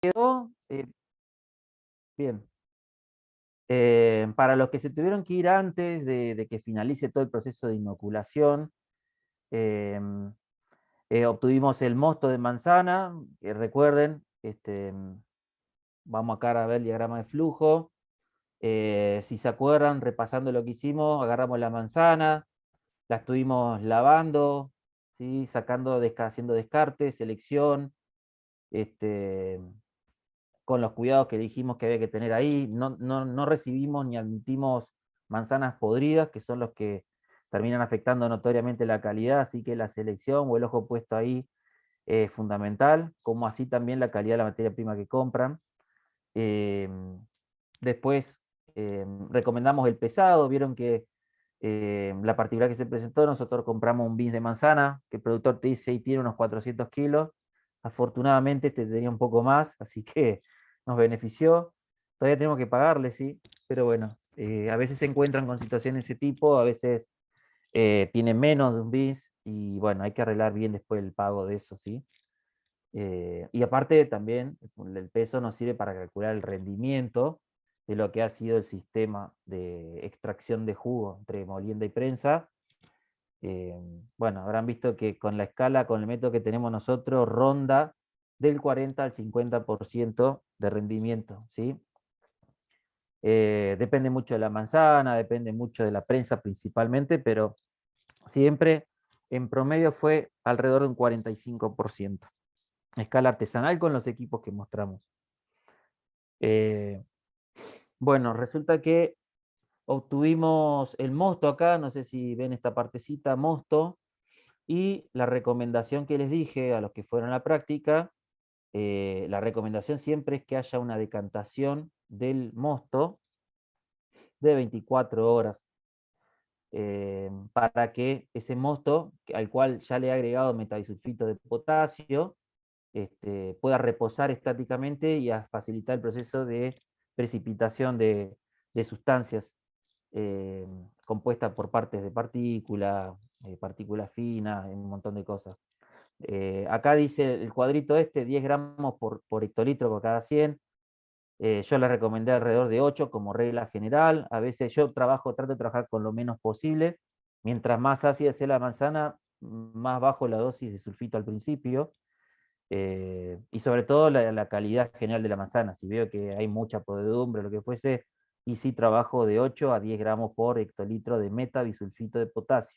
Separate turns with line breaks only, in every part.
quedó, bien. Para los que se tuvieron que ir antes de que finalice todo el proceso de inoculación, em, obtuvimos el mosto de manzana, que recuerden, vamos acá a ver el diagrama de flujo. Si se acuerdan, repasando lo que hicimos, agarramos la manzana, la estuvimos lavando, ¿sí? Sacando, haciendo descarte, selección, este, con los cuidados que dijimos que había que tener ahí. No recibimos ni admitimos manzanas podridas, que son los que terminan afectando notoriamente la calidad, así que la selección o el ojo puesto ahí es fundamental, como así también la calidad de la materia prima que compran. Eh, Después recomendamos el pesado, vieron que la particularidad que se presentó, nosotros compramos un bis de manzana, que el productor te dice y tiene unos 400 kilos, afortunadamente este tenía un poco más, así que nos benefició. Todavía tenemos que pagarle, sí, pero bueno, a veces se encuentran con situaciones de ese tipo, a veces tienen menos de un bis, y bueno, hay que arreglar bien después el pago de eso, ¿sí? Y aparte también el peso nos sirve para calcular el rendimiento de lo que ha sido el sistema de extracción de jugo entre molienda y prensa. Eh, bueno, habrán visto que con la escala, con el método que tenemos nosotros, ronda del 40 al 50% de rendimiento, ¿sí? Depende mucho de la manzana, depende mucho de la prensa principalmente, pero siempre en promedio fue alrededor de un 45%. Escala artesanal con los equipos que mostramos. Eh, bueno, resulta que obtuvimos el mosto acá, no sé si ven esta partecita, mosto, y la recomendación que les dije a los que fueron a la práctica, la recomendación siempre es que haya una decantación del mosto de 24 horas, para que ese mosto, al cual ya le he agregado metabisulfito de potasio, pueda reposar estáticamente y a facilitar el proceso de precipitación de sustancias eh, compuestas por partes de partículas, partículas finas, un montón de cosas. Acá dice el cuadrito 10 gramos por hectolitro por cada 100. Yo le recomendé alrededor de 8 como regla general. A veces yo trato de trabajar con lo menos posible. Mientras más ácida sea la manzana, más bajo la dosis de sulfito al principio. Y sobre todo la calidad general de la manzana. Si veo que hay mucha podredumbre, lo que fuese, y sí trabajo de 8 a 10 gramos por hectolitro de metabisulfito de potasio,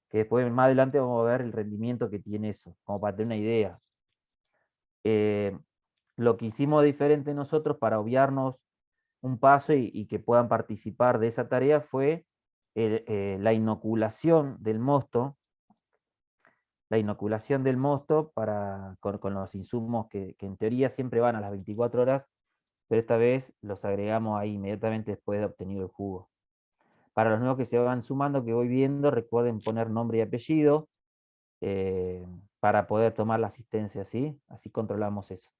que después más adelante vamos a ver el rendimiento que tiene eso, como para tener una idea. Eh, lo que hicimos diferente nosotros para obviarnos un paso y que puedan participar de esa tarea fue la inoculación del mosto, con los insumos que en teoría siempre van a las 24 horas, pero esta vez los agregamos ahí inmediatamente después de obtenido el jugo. Para los nuevos que se van sumando, que voy viendo, recuerden poner nombre y apellido eh, para poder tomar la asistencia, ¿sí? Así controlamos eso.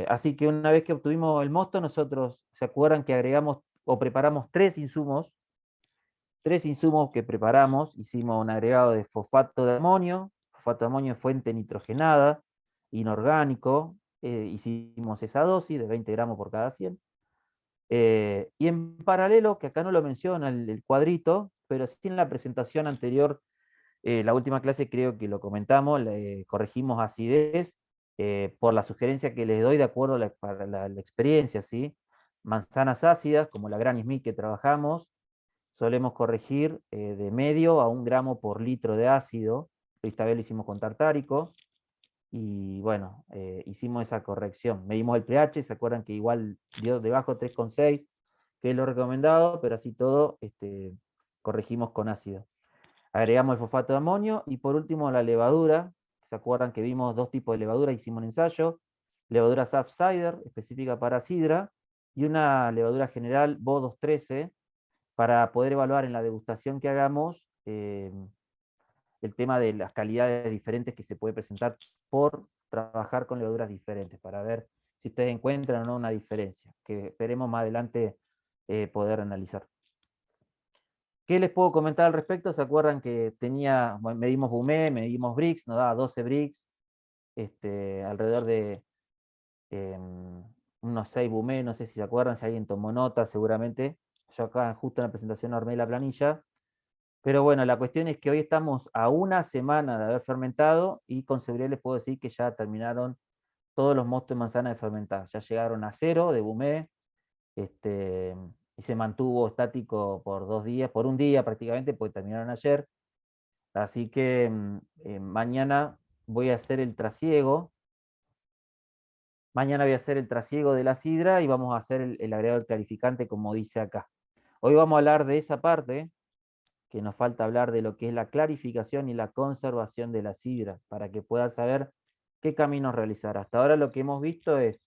Así que una vez que obtuvimos el mosto, nosotros, ¿se acuerdan que agregamos o preparamos tres insumos que preparamos? Hicimos un agregado de fosfato de amonio fuente nitrogenada, inorgánico, hicimos esa dosis de 20 gramos por cada 100. Y en paralelo, que acá no lo menciona el cuadrito, pero sí en la presentación anterior, la última clase creo que lo comentamos, corregimos acidez por la sugerencia que les doy de acuerdo a la experiencia, ¿sí? Manzanas ácidas, como la Granny Smith que trabajamos, solemos corregir de medio a 1 gramo por litro de ácido. Esta vez lo hicimos con tartárico. Y bueno, hicimos esa corrección. Medimos el pH, se acuerdan que igual dio debajo 3,6, que es lo recomendado, pero así todo corregimos con ácido. Agregamos el fosfato de amonio y por último la levadura. ¿Se acuerdan que vimos dos tipos de levadura? Hicimos un ensayo. Levadura Saft Cider, específica para sidra, y una levadura general BO213, para poder evaluar en la degustación que hagamos el tema de las calidades diferentes que se puede presentar por trabajar con levaduras diferentes, para ver si ustedes encuentran o no una diferencia, que esperemos más adelante poder analizar. ¿Qué les puedo comentar al respecto? ¿Se acuerdan que bueno, medimos Bumé, medimos Brix, nos daba 12 Brix, alrededor de unos 6 bumé, no sé si se acuerdan, si alguien tomó nota, seguramente. Yo acá justo en la presentación armé la planilla. Pero bueno, la cuestión es que hoy estamos a una semana de haber fermentado y con seguridad les puedo decir que ya terminaron todos los mostos de manzana de fermentar. Ya llegaron a 0 de bumé, y se mantuvo estático por 2 días, por un día prácticamente, porque terminaron ayer. Así que mañana voy a hacer el trasiego. Mañana voy a hacer el trasiego de la sidra y vamos a hacer el agregado del clarificante como dice acá. Hoy vamos a hablar de esa parte, que nos falta hablar de lo que es la clarificación y la conservación de la sidra, para que puedan saber qué caminos realizar. Hasta ahora lo que hemos visto es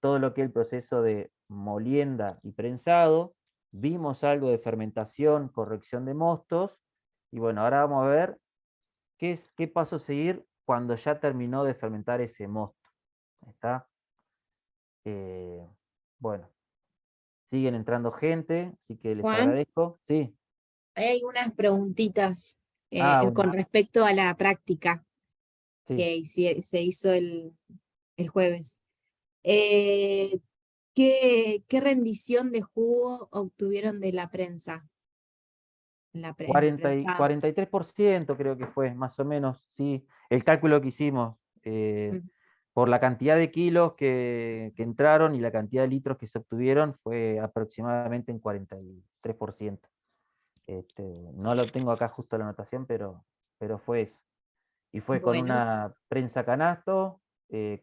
todo lo que es el proceso de molienda y prensado, vimos algo de fermentación, corrección de mostos, y bueno, ahora vamos a ver qué paso seguir cuando ya terminó de fermentar ese mosto. ¿Está? Bueno, siguen entrando gente, así que les
Juan,
agradezco. Sí.
hay unas preguntitas
Bueno,
con respecto a la práctica
sí.
que se hizo el jueves. Eh, ¿qué rendición de jugo obtuvieron de la prensa? En el prensado.
43% creo que fue, más o menos, sí. El cálculo que hicimos,
Mm.
por la cantidad de kilos que entraron y la cantidad de litros que se obtuvieron, fue aproximadamente en 43%. No lo tengo acá justo la anotación, pero fue eso. Y fue con
Bueno,
una prensa canasto,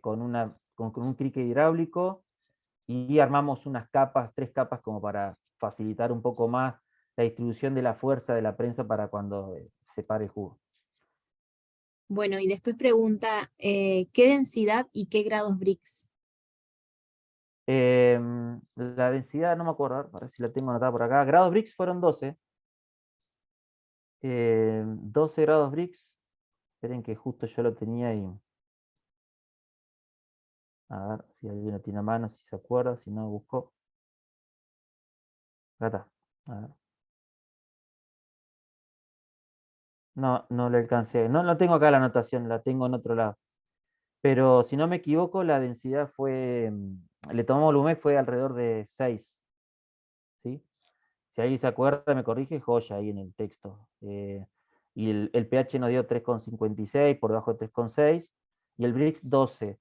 con un crique hidráulico, y armamos unas capas, 3 capas, como para facilitar un poco más la distribución de la fuerza de la prensa para cuando se pare el jugo.
bueno, y después pregunta, ¿qué densidad y qué grados Brix?
La densidad, no me acuerdo, a ver si la tengo anotada por acá. Grados Brix fueron 12. 12 grados Brix. Esperen que justo yo lo tenía y... A ver si alguien lo tiene a mano, si se acuerda, si no buscó. Acá está. A ver. No, no le alcancé. No, no tengo acá la anotación, la tengo en otro lado. Pero si no me equivoco, la densidad fue, le tomamos volumen, fue alrededor de 6. ¿Sí? Si alguien se acuerda, me corrige, joya ahí en el texto. Y el pH nos dio 3,56, por debajo de 3,6, y el Brix 12.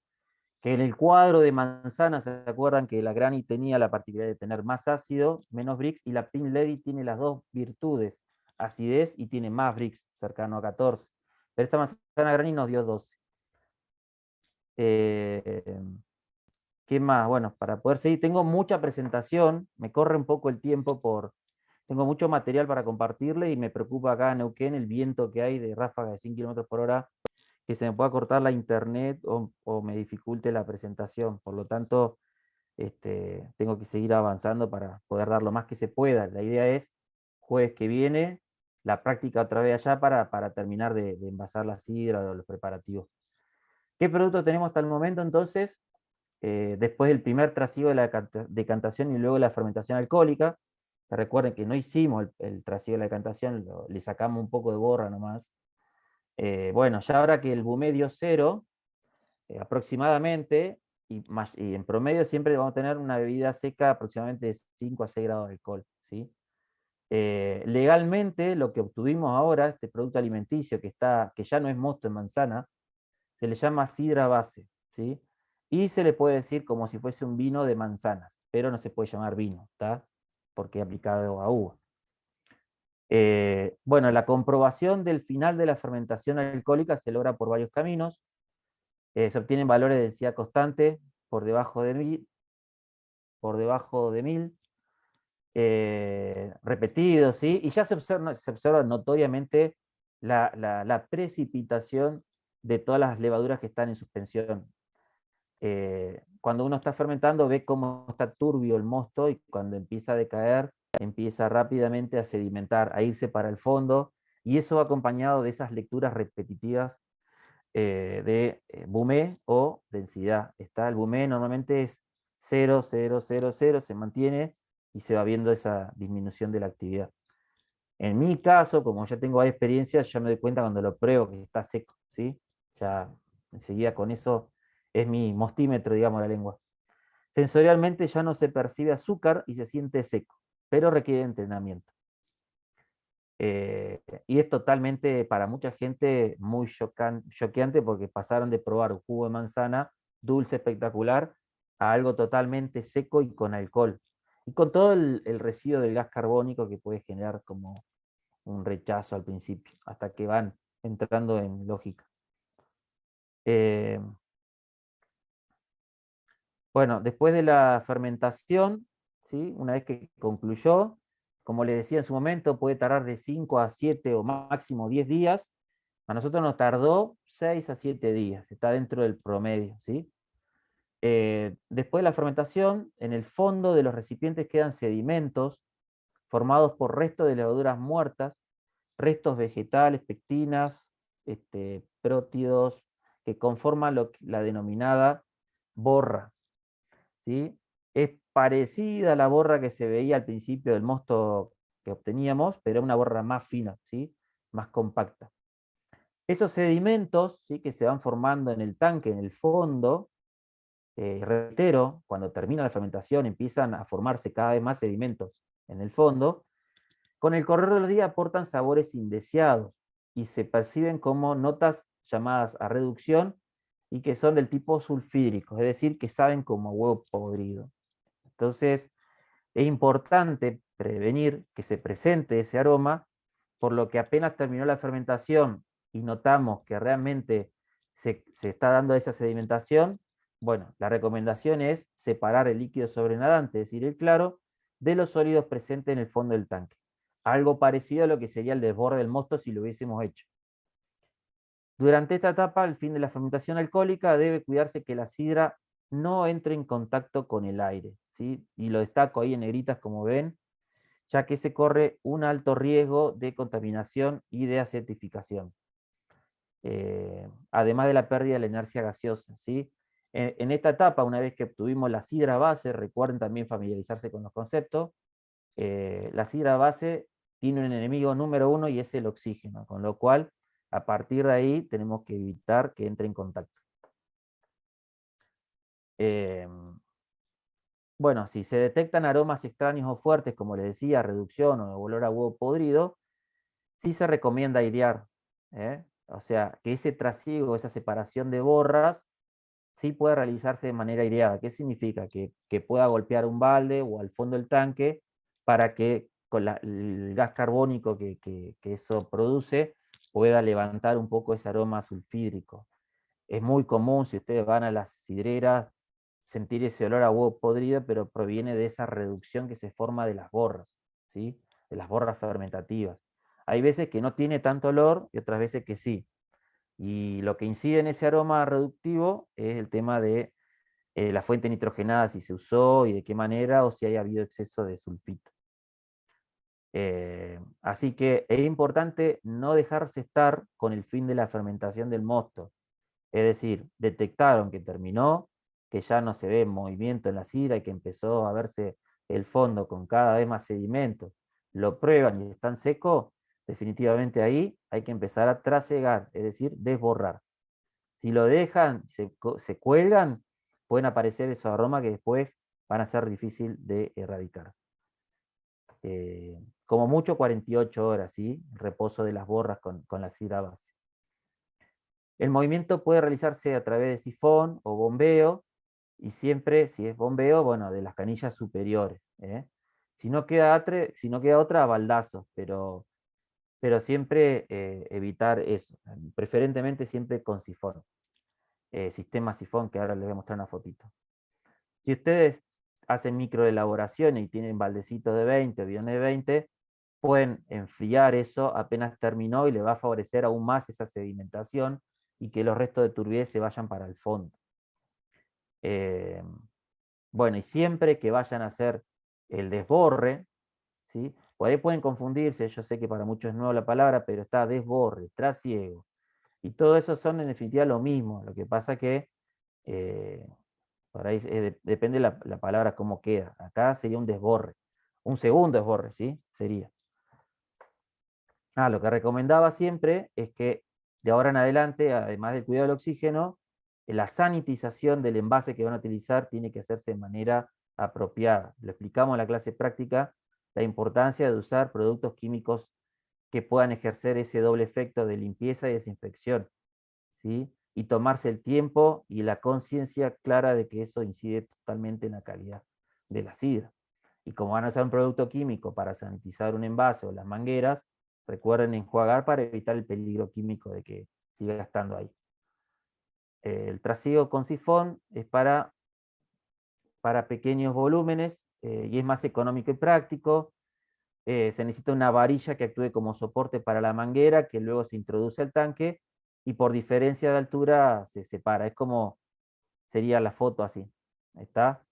Que en el cuadro de manzana, ¿se acuerdan que la Granny tenía la particularidad de tener más ácido, menos Brix, y la Pink Lady tiene las dos virtudes, acidez y tiene más Brix, cercano a 14. Pero esta manzana Granny nos dio 12. Eh, ¿Qué más? Bueno, para poder seguir, tengo mucha presentación, me corre un poco el tiempo tengo mucho material para compartirle y me preocupa acá en Neuquén el viento que hay de ráfagas de 100 kilómetros por hora, que se me pueda cortar la internet o me dificulte la presentación. Por lo tanto, tengo que seguir avanzando para poder dar lo más que se pueda. La idea es, jueves que viene, la práctica otra vez allá para terminar de envasar la sidra o los preparativos. ¿Qué producto tenemos hasta el momento entonces? Después del primer trasiego de la decantación y luego la fermentación alcohólica. Recuerden que no hicimos el trasiego de la decantación, le sacamos un poco de borra nomás. Bueno, ya ahora que el bumé dio 0, aproximadamente, y en promedio siempre vamos a tener una bebida seca aproximadamente de 5 a 6 grados de alcohol. ¿Sí? Legalmente, lo que obtuvimos ahora, este producto alimenticio que ya no es mosto en manzana, se le llama sidra base, ¿sí? Y se le puede decir como si fuese un vino de manzanas, pero no se puede llamar vino, ¿está? Porque es aplicado a uva. Bueno, la comprobación del final de la fermentación alcohólica se logra por varios caminos. Se obtienen valores de densidad constante por debajo de 1000, repetidos, ¿sí? Y ya se observa notoriamente la precipitación de todas las levaduras que están en suspensión. Cuando uno está fermentando ve cómo está turbio el mosto y cuando empieza a decaer, empieza rápidamente a sedimentar, a irse para el fondo, y eso va acompañado de esas lecturas repetitivas de bumé o densidad. El bumé normalmente es 0, 0, 0, 0, se mantiene y se va viendo esa disminución de la actividad. En mi caso, como ya tengo varias experiencias, ya me doy cuenta cuando lo pruebo que está seco, ¿sí? Ya enseguida con eso es mi mostímetro, digamos, la lengua. Sensorialmente ya no se percibe azúcar y se siente seco, pero requiere entrenamiento. Y es totalmente, para mucha gente, muy choqueante porque pasaron de probar un jugo de manzana dulce, espectacular, a algo totalmente seco y con alcohol. Y con todo el residuo del gas carbónico que puede generar como un rechazo al principio, hasta que van entrando en lógica. Bueno, después de la fermentación, ¿sí? Una vez que concluyó, como le decía en su momento, puede tardar de 5 a 7 o máximo 10 días. A nosotros nos tardó 6 a 7 días, está dentro del promedio, ¿sí? Después de la fermentación, en el fondo de los recipientes quedan sedimentos formados por restos de levaduras muertas, restos vegetales, pectinas, prótidos, que conforman la denominada borra, ¿sí? Es parecida a la borra que se veía al principio del mosto que obteníamos, pero una borra más fina, ¿sí? Más compacta. Esos sedimentos, ¿sí? Que se van formando en el tanque, en el fondo, reitero, cuando termina la fermentación empiezan a formarse cada vez más sedimentos en el fondo, con el correr de los días aportan sabores indeseados y se perciben como notas llamadas a reducción y que son del tipo sulfídrico, es decir, que saben como huevo podrido. Entonces, es importante prevenir que se presente ese aroma, por lo que apenas terminó la fermentación y notamos que realmente se está dando esa sedimentación, bueno, la recomendación es separar el líquido sobrenadante, es decir, el claro, de los sólidos presentes en el fondo del tanque. Algo parecido a lo que sería el desborde del mosto si lo hubiésemos hecho. Durante esta etapa, al fin de la fermentación alcohólica, debe cuidarse que la sidra no entre en contacto con el aire, ¿sí? Y lo destaco ahí en negritas, como ven, ya que se corre un alto riesgo de contaminación y de acidificación. Además de la pérdida de la inercia gaseosa, ¿sí? En esta etapa, una vez que obtuvimos la sidra base, recuerden también familiarizarse con los conceptos, la sidra base tiene un enemigo número 1 y es el oxígeno, con lo cual a partir de ahí tenemos que evitar que entre en contacto. Bueno, si se detectan aromas extraños o fuertes, como les decía, reducción o olor a huevo podrido, sí se recomienda airear. O sea, que ese trasiego, esa separación de borras, sí puede realizarse de manera aireada. ¿Qué significa? Que pueda golpear un balde o al fondo del tanque para que con el gas carbónico que eso produce pueda levantar un poco ese aroma sulfídrico. Es muy común, si ustedes van a las sidreras, sentir ese olor a huevo podrido, pero proviene de esa reducción que se forma de las borras, ¿sí? De las borras fermentativas. Hay veces que no tiene tanto olor y otras veces que sí. Y lo que incide en ese aroma reductivo es el tema de la fuente nitrogenada, si se usó y de qué manera, o si haya habido exceso de sulfito. Así que es importante no dejarse estar con el fin de la fermentación del mosto. Es decir, detectaron que terminó, que ya no se ve movimiento en la sidra y que empezó a verse el fondo con cada vez más sedimentos, lo prueban y están secos, definitivamente ahí hay que empezar a trasegar, es decir, desborrar. Si lo dejan, se cuelgan, pueden aparecer esos aromas que después van a ser difícil de erradicar. Como mucho 48 horas, ¿sí? Reposo de las borras con la sidra base. El movimiento puede realizarse a través de sifón o bombeo, y siempre, si es bombeo, bueno, de las canillas superiores. Si no queda otra, baldazos, pero siempre evitar eso, preferentemente siempre con sifón. Sistema sifón, que ahora les voy a mostrar una fotito. Si ustedes hacen microelaboraciones y tienen baldecitos de 20 o bidones de 20, pueden enfriar eso apenas terminó y le va a favorecer aún más esa sedimentación y que los restos de turbidez se vayan para el fondo. Bueno, y siempre que vayan a hacer el desborre, ¿sí? Por ahí pueden confundirse, yo sé que para muchos es nueva la palabra, pero está desborre, trasiego. Y todo eso son en definitiva lo mismo, lo que pasa que por ahí depende la palabra cómo queda. Acá sería un desborre, un segundo desborre, ¿sí? Sería. Lo que recomendaba siempre es que de ahora en adelante, además del cuidado del oxígeno, la sanitización del envase que van a utilizar tiene que hacerse de manera apropiada. Lo explicamos en la clase práctica, la importancia de usar productos químicos que puedan ejercer ese doble efecto de limpieza y desinfección, ¿sí? Y tomarse el tiempo y la conciencia clara de que eso incide totalmente en la calidad de la sidra. Y como van a usar un producto químico para sanitizar un envase o las mangueras, recuerden enjuagar para evitar el peligro químico de que siga estando ahí. El trasiego con sifón es para pequeños volúmenes y es más económico y práctico. Se necesita una varilla que actúe como soporte para la manguera, que luego se introduce al tanque y por diferencia de altura se separa. Es como sería la foto así. ¿Está?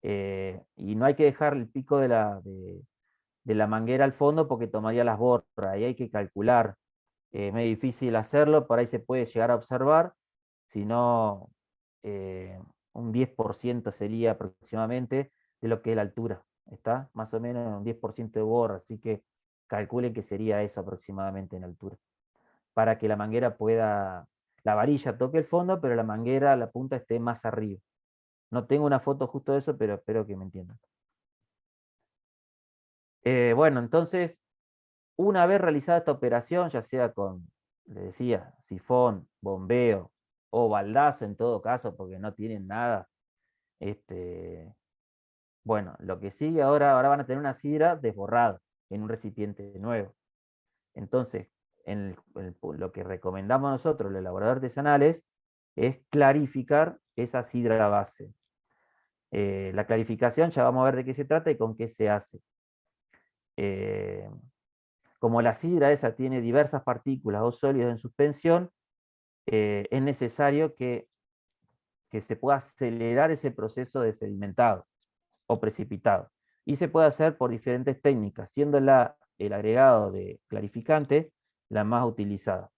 Y no hay que dejar el pico de la manguera al fondo porque tomaría las borras. Ahí hay que calcular. Es muy difícil hacerlo, por ahí se puede llegar a observar, si no, un 10% sería aproximadamente de lo que es la altura. ¿Está? Más o menos un 10% de borra, así que calculen que sería eso aproximadamente en altura. Para que la manguera pueda, la varilla toque el fondo, pero la manguera, la punta esté más arriba. No tengo una foto justo de eso, pero espero que me entiendan. Bueno, entonces, una vez realizada esta operación, ya sea con, le decía, sifón, bombeo o baldazo en todo caso, porque no tienen nada, bueno, lo que sigue ahora van a tener una sidra desborrada en un recipiente nuevo. Entonces, lo que recomendamos nosotros, los elaboradores artesanales, es clarificar esa sidra base. La clarificación, ya vamos a ver de qué se trata y con qué se hace. Como la sidra esa tiene diversas partículas o sólidos en suspensión, es necesario que se pueda acelerar ese proceso de sedimentado o precipitado. Y se puede hacer por diferentes técnicas, siendo el agregado de clarificante la más utilizada.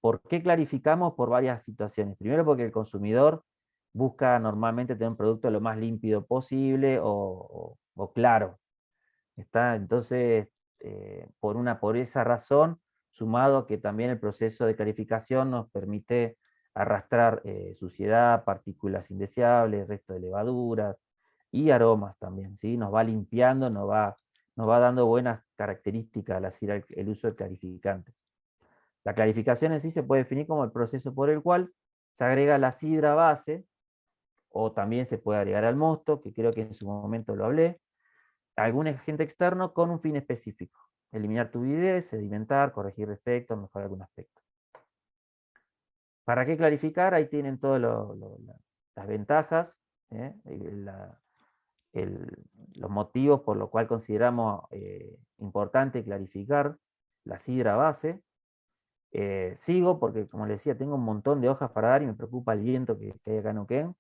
¿Por qué clarificamos? Por varias situaciones. Primero porque el consumidor busca normalmente tener un producto lo más límpido posible o claro. ¿Está? Entonces, por esa razón, sumado a que también el proceso de clarificación nos permite arrastrar suciedad, partículas indeseables, resto de levaduras y aromas también, ¿sí? Nos va limpiando, nos va dando buenas características al hacer el uso del clarificante. La clarificación en sí se puede definir como el proceso por el cual se agrega la sidra base, o también se puede agregar al mosto, que creo que en su momento lo hablé, algún agente externo con un fin específico. Eliminar turbidez, sedimentar, corregir defectos, mejorar algún aspecto. ¿Para qué clarificar? Ahí tienen todas las ventajas, los motivos por los cuales consideramos importante clarificar la sidra base. Sigo porque, como les decía, tengo un montón de hojas para dar y me preocupa el viento que hay acá en Neuquén.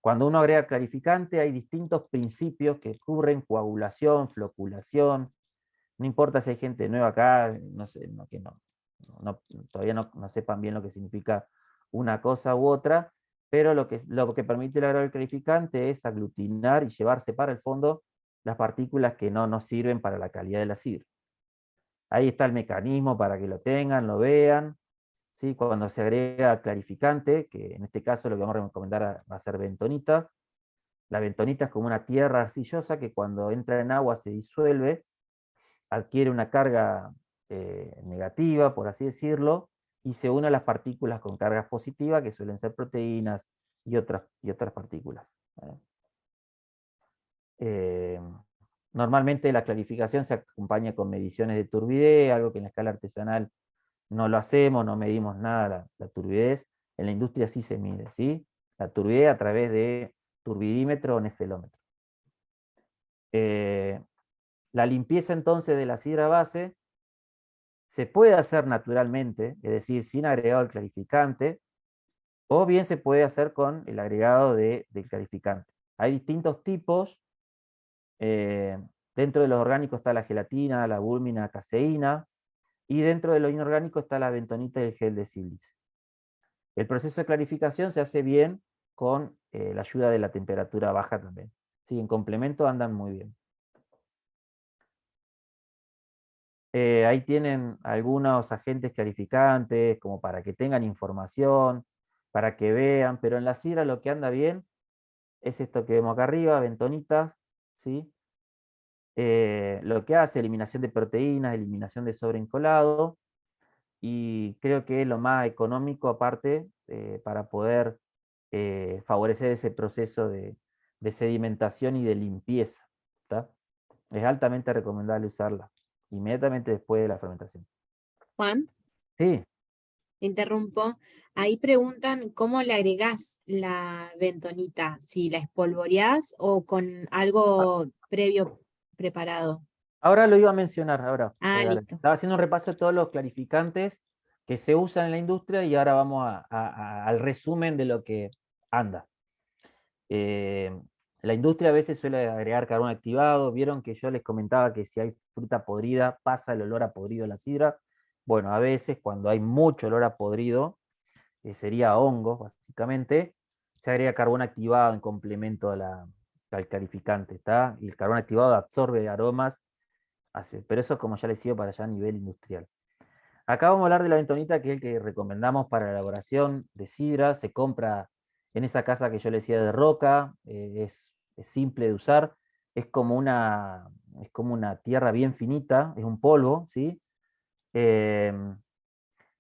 Cuando uno agrega clarificante, hay distintos principios que cubren coagulación, floculación. No importa si hay gente nueva acá, no sé, todavía no sepan bien lo que significa una cosa u otra, pero lo que permite el agregar el clarificante es aglutinar y llevarse para el fondo las partículas que no nos sirven para la calidad de la sidra. Ahí está el mecanismo para que lo tengan, lo vean. ¿Sí? Cuando se agrega clarificante, que en este caso lo que vamos a recomendar va a ser bentonita. La bentonita es como una tierra arcillosa que cuando entra en agua se disuelve, adquiere una carga negativa, por así decirlo, y se une a las partículas con cargas positivas, que suelen ser proteínas y otras partículas. Normalmente la clarificación se acompaña con mediciones de turbidez, algo que en la escala artesanal no lo hacemos, no medimos nada la turbidez. En la industria sí se mide, ¿sí? La turbidez a través de turbidímetro o nefelómetro. La limpieza entonces de la sidra base se puede hacer naturalmente, es decir, sin agregado del clarificante, o bien se puede hacer con el agregado del clarificante. Hay distintos tipos. Dentro de los orgánicos está la gelatina, la albúmina, caseína, y dentro de lo inorgánico está la bentonita y el gel de sílice. El proceso de clarificación se hace bien con la ayuda de la temperatura baja también. Sí, en complemento andan muy bien. Ahí tienen algunos agentes clarificantes, como para que tengan información, para que vean, pero en la sidra lo que anda bien es esto que vemos acá arriba, bentonitas, ¿sí? Lo que hace, eliminación de proteínas, eliminación de sobreencolado, y creo que es lo más económico aparte para poder favorecer ese proceso de sedimentación y de limpieza. ¿Tá? Es altamente recomendable usarla inmediatamente después de la fermentación.
Juan,
Sí,
te interrumpo. Ahí preguntan cómo le agregás la bentonita, si la espolvoreás o con algo previo preparado.
ahora lo iba a mencionar, ahora.
Ah, listo.
Estaba haciendo un repaso de todos los clarificantes que se usan en la industria y ahora vamos al resumen de lo que anda. Eh, la industria a veces suele agregar carbón activado. Vieron que yo les comentaba que si hay fruta podrida, pasa el olor a podrido a la sidra. Bueno, a veces cuando hay mucho olor a podrido, sería hongos básicamente, se agrega carbón activado en complemento al clarificante, ¿está? Y el carbón activado absorbe aromas, pero eso como ya les digo para allá a nivel industrial. Acá vamos a hablar de la bentonita, que es el que recomendamos para la elaboración de sidra. Se compra en esa casa que yo les decía de roca, es simple de usar, es como una tierra bien finita, es un polvo, ¿sí? Em,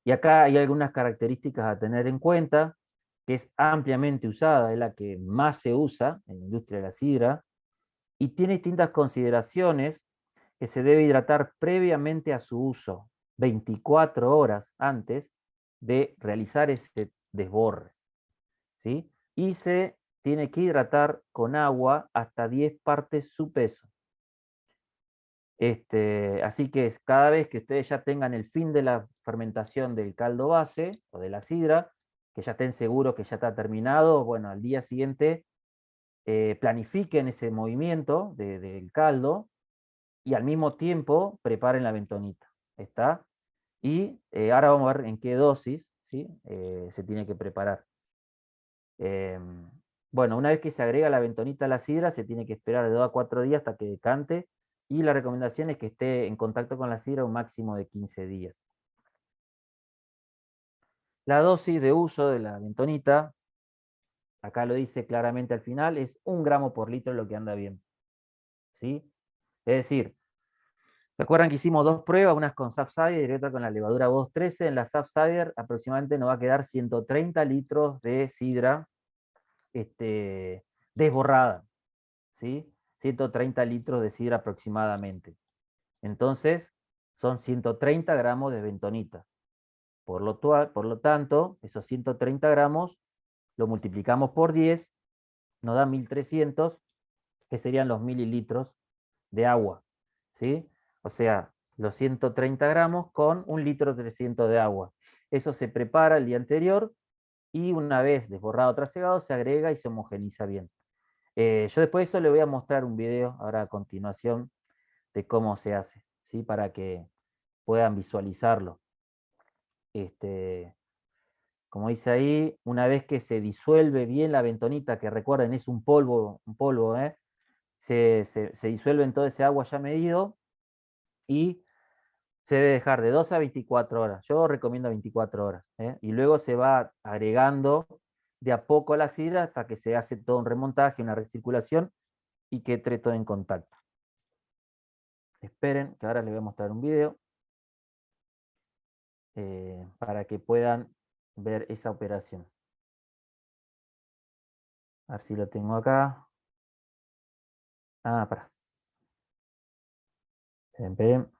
y acá hay algunas características a tener en cuenta, que es ampliamente usada, es la que más se usa en la industria de la sidra, y tiene distintas consideraciones que se debe hidratar previamente a su uso, 24 horas antes de realizar ese desborre, ¿sí? Y se tiene que hidratar con agua hasta 10 partes su peso. Así que cada vez que ustedes ya tengan el fin de la fermentación del caldo base o de la sidra, que ya estén seguros que ya está terminado, bueno, al día siguiente planifiquen ese movimiento del caldo y al mismo tiempo preparen la bentonita. ¿Está? Y ahora vamos a ver en qué dosis, ¿sí? Se tiene que preparar. Bueno, una vez que se agrega la bentonita a la sidra, se tiene que esperar de 2 a 4 días hasta que decante, y la recomendación es que esté en contacto con la sidra un máximo de 15 días. La dosis de uso de la bentonita, acá lo dice claramente al final, es 1 gramo por litro lo que anda bien. ¿Sí? Es decir, ¿se acuerdan que hicimos 2 pruebas, unas con Sapsider y otra con la levadura Voz 13? En la Sapsider aproximadamente nos va a quedar 130 litros de sidra desborrada, ¿sí? 130 litros de sidra aproximadamente. Entonces, son 130 gramos de bentonita. Por lo tanto, esos 130 gramos lo multiplicamos por 10, nos da 1300, que serían los mililitros de agua, ¿sí? O sea, los 130 gramos con 1,3 litros de agua. Eso se prepara el día anterior y una vez desborrado trasegado se agrega y se homogeniza bien. Yo después de eso le voy a mostrar un video ahora a continuación de cómo se hace, ¿sí? Para que puedan visualizarlo. Como dice ahí, una vez que se disuelve bien la bentonita, que recuerden es un polvo, se disuelve en todo ese agua ya medido y se debe dejar de 2 a 24 horas. Yo recomiendo 24 horas. Y luego se va agregando de a poco a la sidra hasta que se hace todo un remontaje, una recirculación y que entre todo en contacto. Esperen, que ahora les voy a mostrar un video para que puedan ver esa operación. A ver si lo tengo acá. Ah, para. Esperen,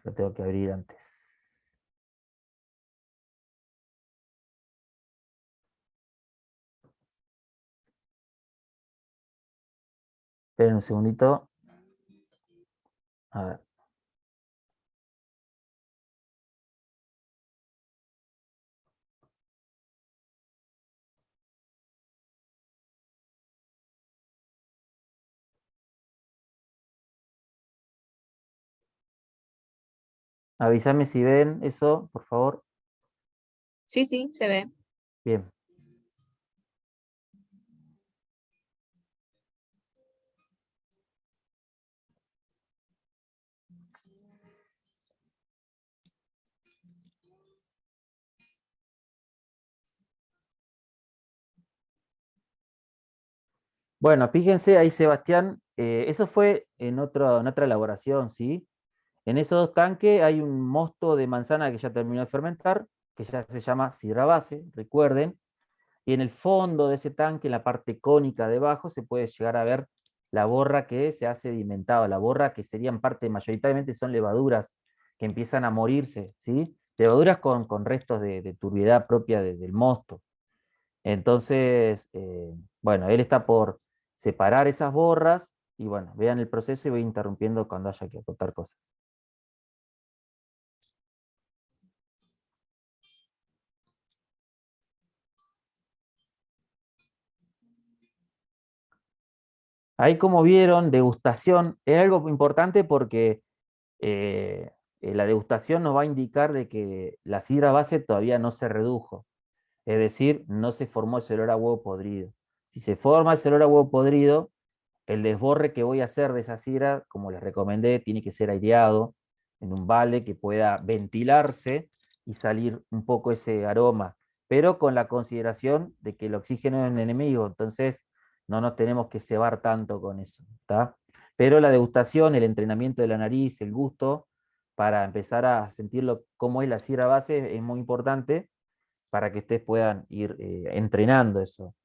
lo tengo que abrir antes. Esperen un segundito. A ver. Avísame si ven eso, por favor.
Sí, sí, se ve.
Bien. Bueno, fíjense ahí, Sebastián, eso fue en otra elaboración, ¿sí? En esos dos tanques hay un mosto de manzana que ya terminó de fermentar, que ya se llama sidra base, recuerden, y en el fondo de ese tanque, en la parte cónica debajo, se puede llegar a ver la borra que se ha sedimentado, la borra que serían parte, mayoritariamente son levaduras que empiezan a morirse, ¿sí? Levaduras con restos de turbiedad propia del mosto. Entonces, bueno, él está por separar esas borras y bueno, vean el proceso y voy interrumpiendo cuando haya que acotar cosas. Ahí como vieron, degustación es algo importante porque eh, la degustación nos va a indicar de que la sidra base todavía no se redujo, es decir, no se formó ese olor a huevo podrido. Si se forma ese olor a huevo podrido, el desborre que voy a hacer de esa sidra, como les recomendé, tiene que ser aireado en un balde que pueda ventilarse y salir un poco ese aroma, pero con la consideración de que el oxígeno es un enemigo, entonces no nos tenemos que cebar tanto con eso, ¿está? Pero la degustación, el entrenamiento de la nariz, el gusto, para empezar a sentirlo cómo es la sidra base, es muy importante para que ustedes puedan ir entrenando eso.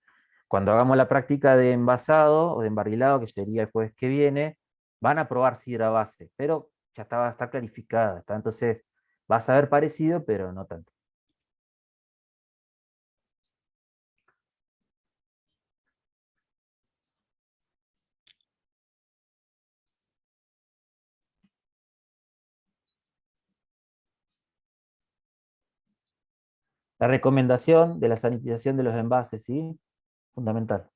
Cuando hagamos la práctica de envasado o de embarrilado, que sería el jueves que viene, van a probar sidra base, pero ya está clarificada, ¿está? Entonces va a saber parecido, pero no tanto. La recomendación de la sanitización de los envases, ¿sí? Fundamental.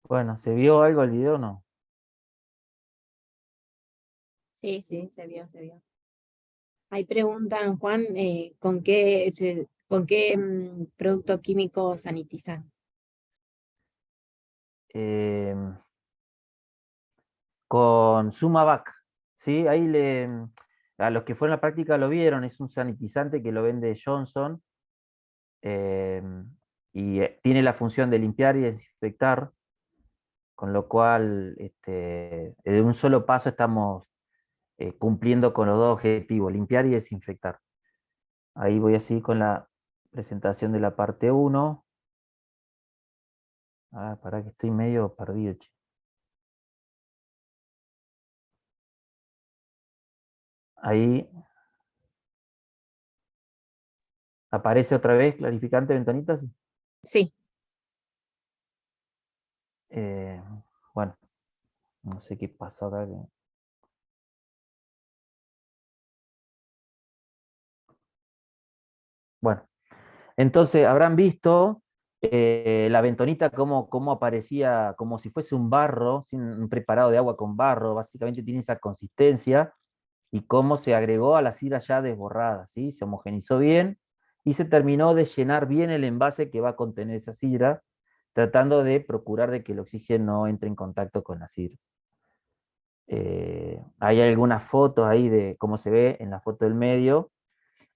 Bueno, ¿se vio algo el video o no?
Sí, sí, se vio, se vio. Ahí preguntan, Juan, ¿con qué producto químico sanitizan?
Eh, con Sumavac, ¿sí? A los que fueron a la práctica lo vieron, es un sanitizante que lo vende Johnson, eh, y tiene la función de limpiar y desinfectar, con lo cual de un solo paso estamos cumpliendo con los dos objetivos, limpiar y desinfectar. Ahí voy a seguir con la presentación de la parte uno. Ah, para que estoy medio perdido, che. Ahí aparece otra vez clarificante bentonita. ¿Sí?
Sí.
Bueno, no sé qué pasó acá. Bueno, entonces habrán visto la bentonita cómo aparecía, como si fuese un barro, un preparado de agua con barro, básicamente tiene esa consistencia, y cómo se agregó a la sidra ya desborrada, ¿sí? Se homogenizó bien y se terminó de llenar bien el envase que va a contener esa sidra, tratando de procurar de que el oxígeno no entre en contacto con la sidra. Hay algunas fotos ahí de cómo se ve en la foto del medio,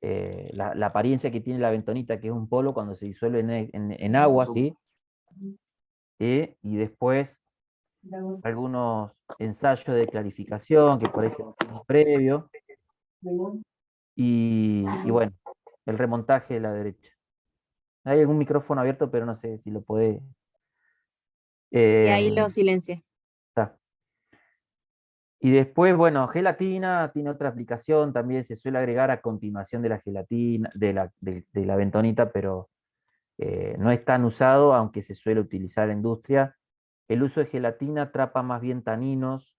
la apariencia que tiene la bentonita, que es un polvo cuando se disuelve en agua, ¿sí? Y después algunos ensayos de clarificación que por ahí se hicieron previo, y bueno, el remontaje de la derecha. Hay algún micrófono abierto, pero no sé si lo puede.
Y ahí
eh,
lo silencié.
está. Y después, bueno, gelatina tiene otra aplicación, también se suele agregar a continuación de la gelatina, de la bentonita, pero no es tan usado, aunque se suele utilizar en la industria. El uso de gelatina atrapa más bien taninos.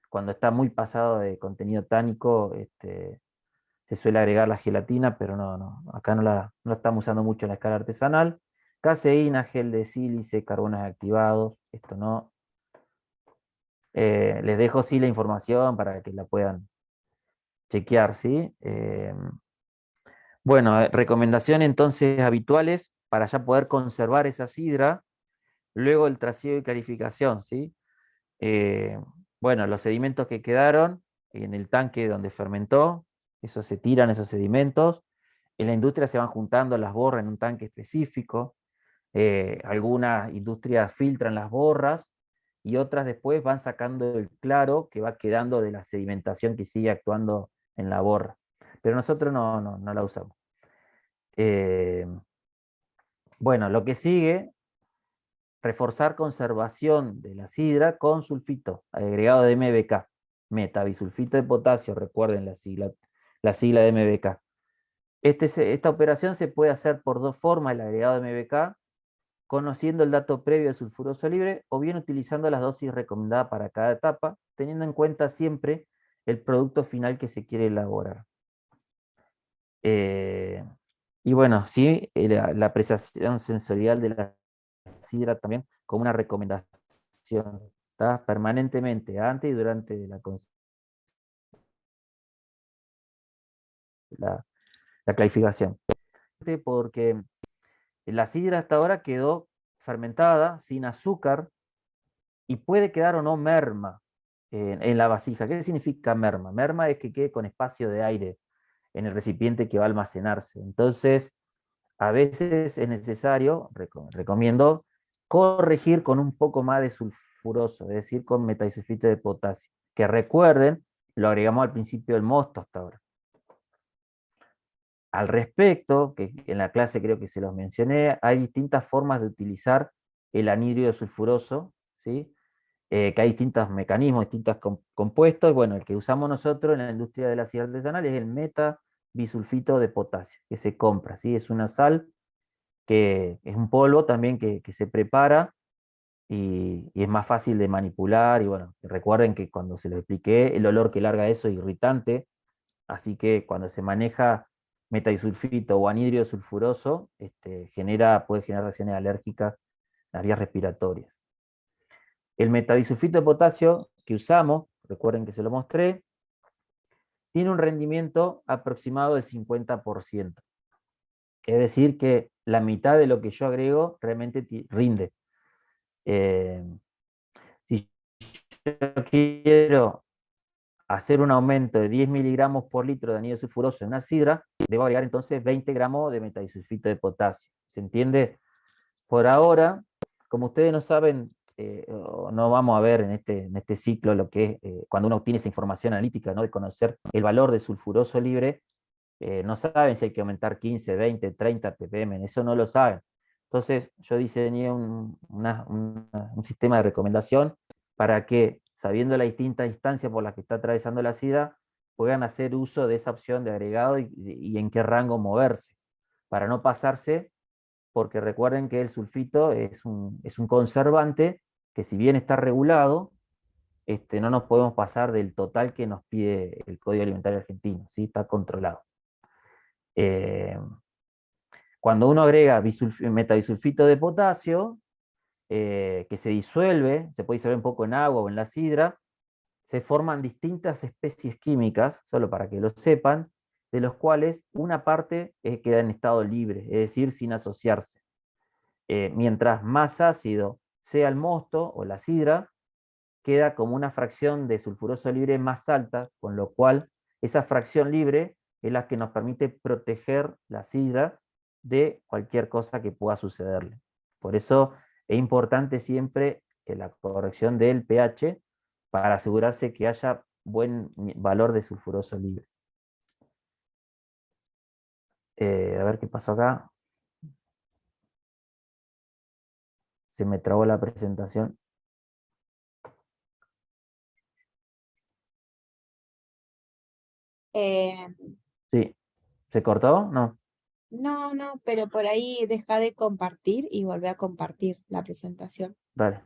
Cuando está muy pasado de contenido tánico, se suele agregar la gelatina, pero acá no la estamos usando mucho en la escala artesanal. Caseína, gel de sílice, carbonos activados, esto no. Les dejo sí la información para que la puedan chequear, ¿sí? Bueno, recomendaciones entonces habituales para ya poder conservar esa sidra, luego el trasiego y clarificación, ¿sí? Eh, bueno, los sedimentos que quedaron en el tanque donde fermentó, esos se tiran, esos sedimentos. En la industria se van juntando las borras en un tanque específico. Algunas industrias filtran las borras y otras después van sacando el claro que va quedando de la sedimentación que sigue actuando en la borra. Pero nosotros no la usamos. Eh, bueno, lo que sigue, reforzar conservación de la sidra con sulfito, agregado de MBK, metabisulfito de potasio, recuerden la sigla de MBK. Esta operación se puede hacer por dos formas, el agregado de MBK, conociendo el dato previo de sulfuroso libre, o bien utilizando las dosis recomendadas para cada etapa, teniendo en cuenta siempre el producto final que se quiere elaborar. Eh, y bueno, sí, la apreciación sensorial de la sidra también como una recomendación, ¿tá? Permanentemente, antes y durante la, la clarificación. Porque la sidra hasta ahora quedó fermentada, sin azúcar, y puede quedar o no merma en la vasija. ¿Qué significa merma? Merma es que quede con espacio de aire en el recipiente que va a almacenarse. Entonces, a veces es necesario, recomiendo, corregir con un poco más de sulfuroso, es decir, con metabisulfito de potasio, que recuerden, lo agregamos al principio del mosto hasta ahora. Al respecto, que en la clase creo que se los mencioné, hay distintas formas de utilizar el anhídrido sulfuroso, ¿sí? Que hay distintos mecanismos, distintos compuestos. Bueno, el que usamos nosotros en la industria de la sidra artesanal es el metabisulfito de potasio, que se compra, ¿sí? Es una sal que es un polvo también que se prepara y es más fácil de manipular. Y bueno, recuerden que cuando se lo expliqué, el olor que larga eso es irritante, así que cuando se maneja metabisulfito o anhídrido sulfuroso, puede generar reacciones alérgicas en las vías respiratorias. El metabisulfito de potasio que usamos, recuerden que se lo mostré, tiene un rendimiento aproximado del 50%. Es decir, que la mitad de lo que yo agrego realmente rinde. Eh, si yo quiero hacer un aumento de 10 miligramos por litro de anhídrido sulfuroso en una sidra, debo agregar entonces 20 gramos de metabisulfito de potasio. ¿Se entiende? Por ahora, como ustedes no saben, o no vamos a ver en este ciclo lo que es cuando uno obtiene esa información analítica, ¿no? De conocer el valor de sulfuroso libre, no saben si hay que aumentar 15, 20, 30 ppm, eso no lo saben. Entonces yo diseñé un sistema de recomendación para que, sabiendo las distintas instancias por las que está atravesando la SIDA, puedan hacer uso de esa opción de agregado y en qué rango moverse, para no pasarse, porque recuerden que el sulfito es un conservante que, si bien está regulado, no nos podemos pasar del total que nos pide el Código Alimentario Argentino, ¿sí? Está controlado. Eh, Cuando uno agrega metabisulfito de potasio, que se disuelve, se puede disolver un poco en agua o en la sidra, se forman distintas especies químicas, solo para que lo sepan, de los cuales una parte queda en estado libre, es decir, sin asociarse. Mientras más ácido sea el mosto o la sidra, queda como una fracción de sulfuroso libre más alta, con lo cual esa fracción libre es la que nos permite proteger la sidra de cualquier cosa que pueda sucederle. Por eso es importante siempre la corrección del pH para asegurarse que haya buen valor de sulfuroso libre. A ver qué pasó acá. Se me trabó la presentación.
Eh,
Sí. ¿Se cortó? No.
no, no, pero por ahí deja de compartir y volvé a compartir la presentación.
Dale.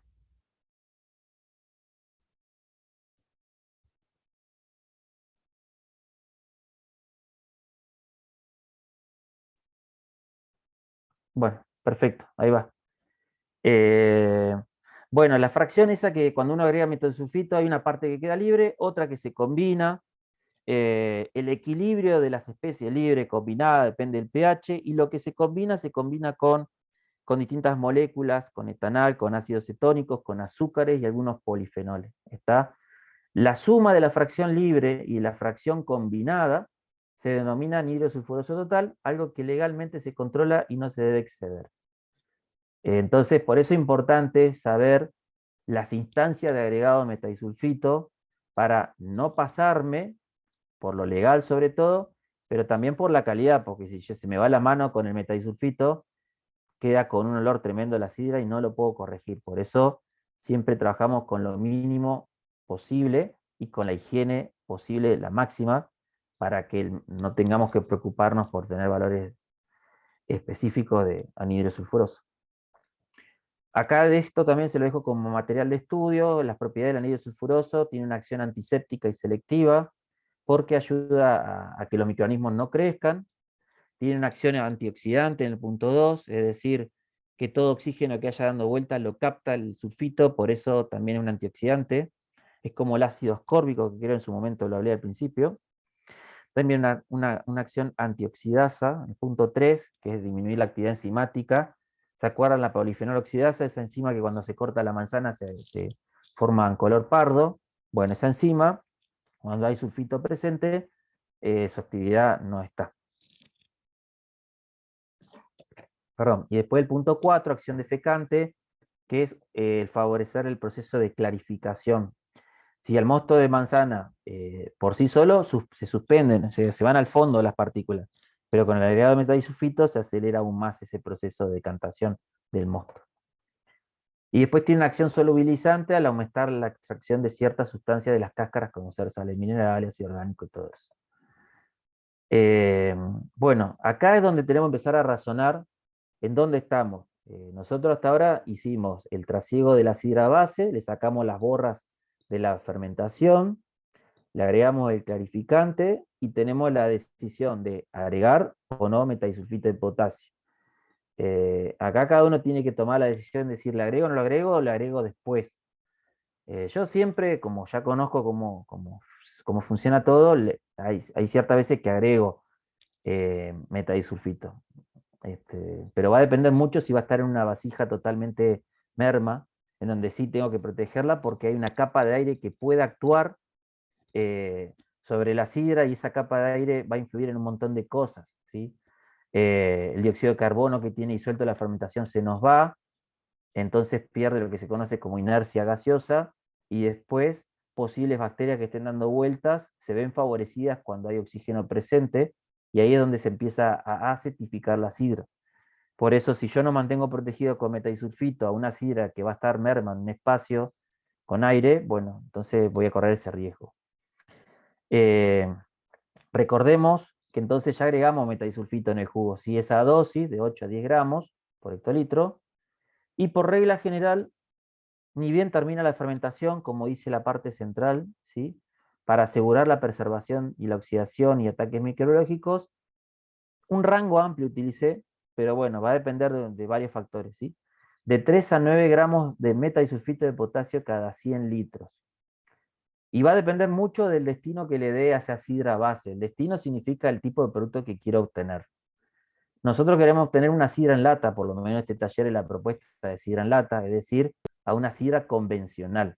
Bueno, perfecto. Ahí va. Eh, bueno, la fracción esa que cuando uno agrega metosulfito hay una parte que queda libre, otra que se combina. El equilibrio de las especies libre, combinada, depende del pH, y lo que se combina con distintas moléculas, con etanol, con ácidos cetónicos, con azúcares y algunos polifenoles. ¿Está? La suma de la fracción libre y la fracción combinada se denomina anhidro sulfuroso total, algo que legalmente se controla y no se debe exceder. Entonces, por eso es importante saber las instancias de agregado de metadisulfito para no pasarme, por lo legal sobre todo, pero también por la calidad, porque si se me va la mano con el metadisulfito, queda con un olor tremendo la sidra y no lo puedo corregir. Por eso siempre trabajamos con lo mínimo posible y con la higiene posible, la máxima, para que no tengamos que preocuparnos por tener valores específicos de anhidro sulfuroso. Acá de esto también se lo dejo como material de estudio. Las propiedades del anhidro sulfuroso tienen una acción antiséptica y selectiva porque ayuda a que los microorganismos no crezcan. Tiene una acción antioxidante en el punto 2, es decir, que todo oxígeno que haya dando vuelta lo capta el sulfito, por eso también es un antioxidante. Es como el ácido ascórbico, que creo en su momento lo hablé al principio. También una acción antioxidasa, el punto 3, que es disminuir la actividad enzimática. ¿Se acuerdan la polifenol oxidasa? Esa enzima que cuando se corta la manzana se forma en color pardo. Bueno, esa enzima, cuando hay sulfito presente, su actividad no está. Perdón. Y después el punto 4, acción defecante, que es el favorecer el proceso de clarificación. Si el mosto de manzana por sí solo se suspenden, se van al fondo las partículas, pero con el agregado de metadisulfito se acelera aún más ese proceso de decantación del mosto. Y después tiene una acción solubilizante al aumentar la extracción de ciertas sustancias de las cáscaras, como ser sales minerales, ácido orgánico y todo eso. Bueno, acá es donde tenemos que empezar a razonar en dónde estamos. Nosotros hasta ahora hicimos el trasiego de la sidra base, le sacamos las borras de la fermentación, le agregamos el clarificante y tenemos la decisión de agregar o no metadisulfito de potasio. Acá cada uno tiene que tomar la decisión de decir, ¿le agrego o no lo agrego o le agrego después? Yo siempre, como ya conozco cómo funciona todo, hay ciertas veces que agrego metadisulfito. Pero va a depender mucho si va a estar en una vasija totalmente merma, en donde sí tengo que protegerla porque hay una capa de aire que puede actuar sobre la sidra y esa capa de aire va a influir en un montón de cosas, ¿sí? El dióxido de carbono que tiene disuelto la fermentación se nos va, entonces pierde lo que se conoce como inercia gaseosa, y después posibles bacterias que estén dando vueltas se ven favorecidas cuando hay oxígeno presente, y ahí es donde se empieza a acetificar la sidra. Por eso, si yo no mantengo protegido con metadisulfito a una sidra que va a estar merma en un espacio con aire, bueno, entonces voy a correr ese riesgo. Eh, Recordemos que entonces ya agregamos metadisulfito en el jugo, si esa dosis de 8 a 10 gramos por hectolitro, y por regla general, ni bien termina la fermentación, como dice la parte central, ¿sí? Para asegurar la preservación y la oxidación y ataques microbiológicos, un rango amplio utilicé, pero bueno, va a depender de varios factores, ¿sí? De 3 a 9 gramos de metadisulfito de potasio cada 100 litros. Y va a depender mucho del destino que le dé a esa sidra base. El destino significa el tipo de producto que quiero obtener. Nosotros queremos obtener una sidra en lata, por lo menos este taller es la propuesta de sidra en lata, es decir, a una sidra convencional,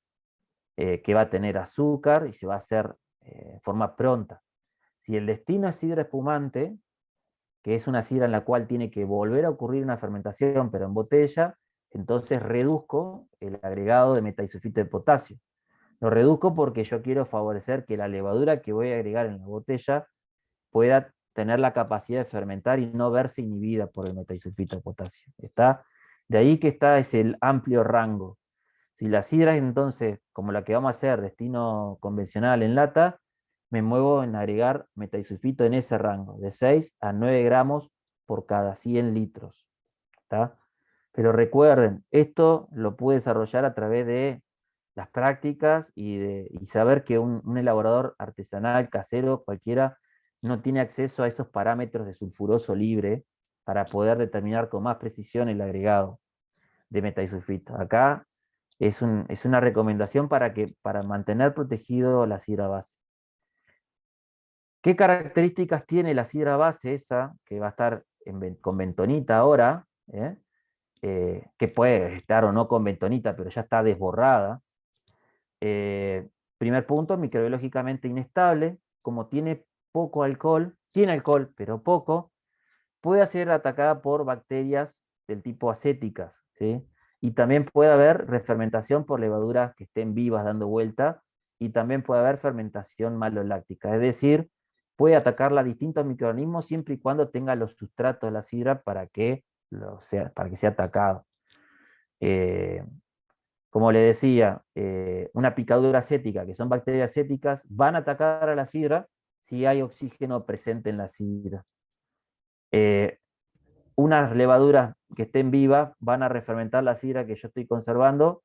que va a tener azúcar y se va a hacer de forma pronta. Si el destino es sidra espumante, que es una sidra en la cual tiene que volver a ocurrir una fermentación, pero en botella, entonces reduzco el agregado de metadisulfito de potasio. Lo reduzco porque yo quiero favorecer que la levadura que voy a agregar en la botella pueda tener la capacidad de fermentar y no verse inhibida por el metadisulfito de potasio. ¿Está? De ahí que está ese amplio rango. Si la sidra es entonces, como la que vamos a hacer, destino convencional en lata, me muevo en agregar metadisulfito en ese rango, de 6 a 9 gramos por cada 100 litros. ¿Está? Pero recuerden, esto lo pude desarrollar a través de las prácticas y saber que un elaborador artesanal, casero, cualquiera, no tiene acceso a esos parámetros de sulfuroso libre para poder determinar con más precisión el agregado de metadisulfito. Acá es una recomendación para mantener protegido la sidra base. ¿Qué características tiene la sidra base esa, que va a estar con bentonita ahora? Que puede estar o no con bentonita, pero ya está desborrada. Primer punto, microbiológicamente inestable, como tiene poco alcohol, tiene alcohol, pero poco, puede ser atacada por bacterias del tipo acéticas, ¿sí? Y también puede haber refermentación por levaduras que estén vivas dando vuelta, y también puede haber fermentación maloláctica, es decir, puede atacarla a distintos microorganismos siempre y cuando tenga los sustratos de la sidra para que sea atacado. Eh, Como le decía, una picadura acética, que son bacterias acéticas, van a atacar a la sidra si hay oxígeno presente en la sidra. Eh, unas levaduras que estén vivas van a refermentar la sidra que yo estoy conservando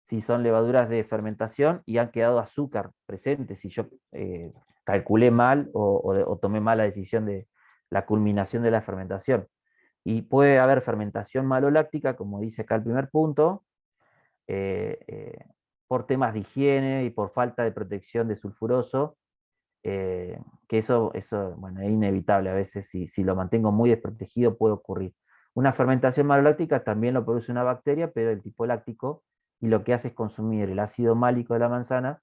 si son levaduras de fermentación y han quedado azúcar presente, si yo calculé mal o tomé mal la decisión de la culminación de la fermentación. Y puede haber fermentación maloláctica, como dice acá el primer punto, eh, eh, por temas de higiene y por falta de protección de sulfuroso, que eso bueno, es inevitable a veces, si lo mantengo muy desprotegido puede ocurrir. Una fermentación maloláctica también lo produce una bacteria, pero del tipo láctico, y lo que hace es consumir el ácido málico de la manzana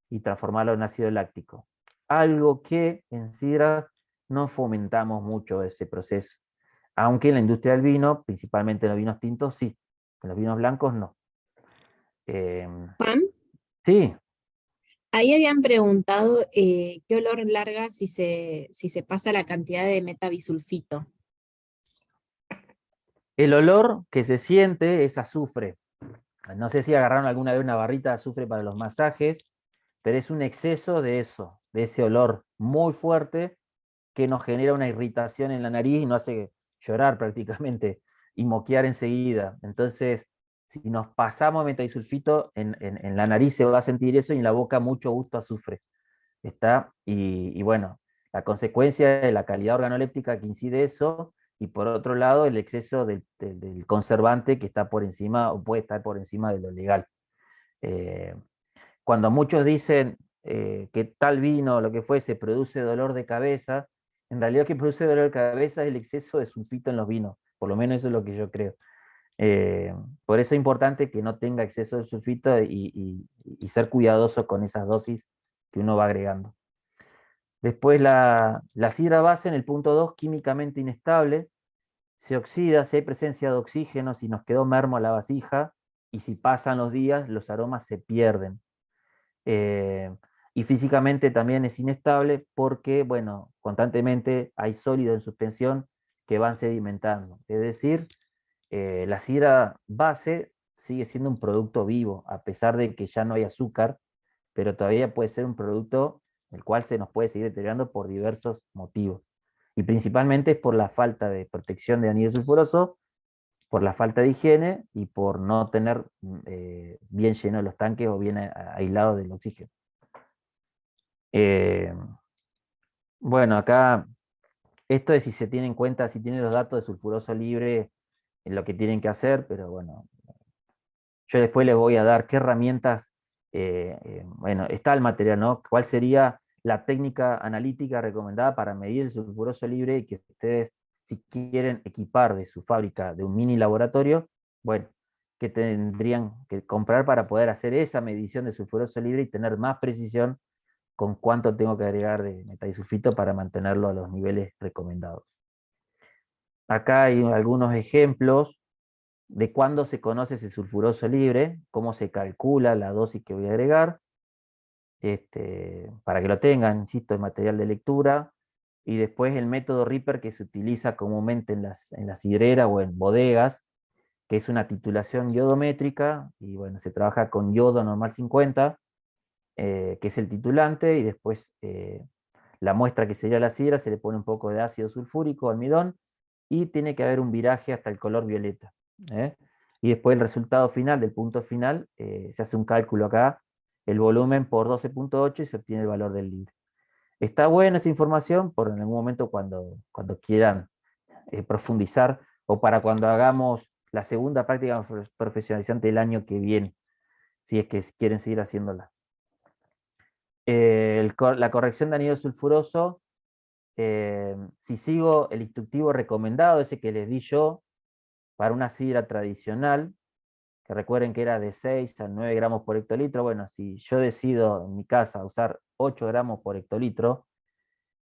y transformarlo en ácido láctico. Algo que en sidra no fomentamos mucho ese proceso. Aunque en la industria del vino, principalmente en los vinos tintos, sí. En los vinos blancos, no.
Juan,
Sí,
ahí habían preguntado qué olor larga si se pasa la cantidad de metabisulfito.
el olor que se siente es azufre. No sé si agarraron alguna vez una barrita de azufre para los masajes, pero es un exceso de eso, de ese olor muy fuerte que nos genera una irritación en la nariz y nos hace llorar prácticamente y moquear enseguida. Entonces, si nos pasamos metadisulfito, en la nariz se va a sentir eso y en la boca mucho gusto a azufre. ¿Está? Y bueno, la consecuencia de la calidad organoléptica que incide eso, y por otro lado el exceso del conservante que está por encima o puede estar por encima de lo legal. Eh, Cuando muchos dicen que tal vino o lo que fuese produce dolor de cabeza, en realidad lo que produce dolor de cabeza es el exceso de sulfito en los vinos, por lo menos eso es lo que yo creo. Eh, por eso es importante que no tenga exceso de sulfito y ser cuidadoso con esas dosis que uno va agregando. Después la sidra base en el punto 2, químicamente inestable, se oxida si hay presencia de oxígeno, si nos quedó mermo la vasija, y si pasan los días, los aromas se pierden. Eh, y físicamente también es inestable porque, bueno, constantemente hay sólido en suspensión que van sedimentando. Es decir, la sidra base sigue siendo un producto vivo, a pesar de que ya no hay azúcar, pero todavía puede ser un producto el cual se nos puede seguir deteriorando por diversos motivos. Y principalmente es por la falta de protección de anhídrido sulfuroso, por la falta de higiene y por no tener bien llenos los tanques o bien aislados del oxígeno. Bueno, acá esto es si se tiene en cuenta, si tienen los datos de sulfuroso libre, en lo que tienen que hacer, pero bueno, yo después les voy a dar qué herramientas, bueno, está el material, ¿no? ¿Cuál sería la técnica analítica recomendada para medir el sulfuroso libre y que ustedes, si quieren equipar de su fábrica de un mini laboratorio, bueno, que tendrían que comprar para poder hacer esa medición de sulfuroso libre y tener más precisión con cuánto tengo que agregar de metadisulfito para mantenerlo a los niveles recomendados. Acá hay algunos ejemplos de cuándo se conoce ese sulfuroso libre, cómo se calcula la dosis que voy a agregar, para que lo tengan, insisto, el material de lectura, y después el método Ripper que se utiliza comúnmente en las hidreras o en bodegas, que es una titulación iodométrica, y bueno, se trabaja con yodo normal 50, que es el titulante, y después la muestra que sería la sidra, se le pone un poco de ácido sulfúrico, almidón, y tiene que haber un viraje hasta el color violeta. ¿Eh? Y después el resultado final, del punto final, se hace un cálculo acá, el volumen por 12.8 y se obtiene el valor del libre. Está buena esa información por en algún momento cuando quieran profundizar o para cuando hagamos la segunda práctica profesionalizante del año que viene, si es que quieren seguir haciéndola. La corrección de anhídrido sulfuroso, si sigo el instructivo recomendado, ese que les di yo, para una sidra tradicional, que recuerden que era de 6 a 9 gramos por hectolitro, bueno, si yo decido en mi casa usar 8 gramos por hectolitro,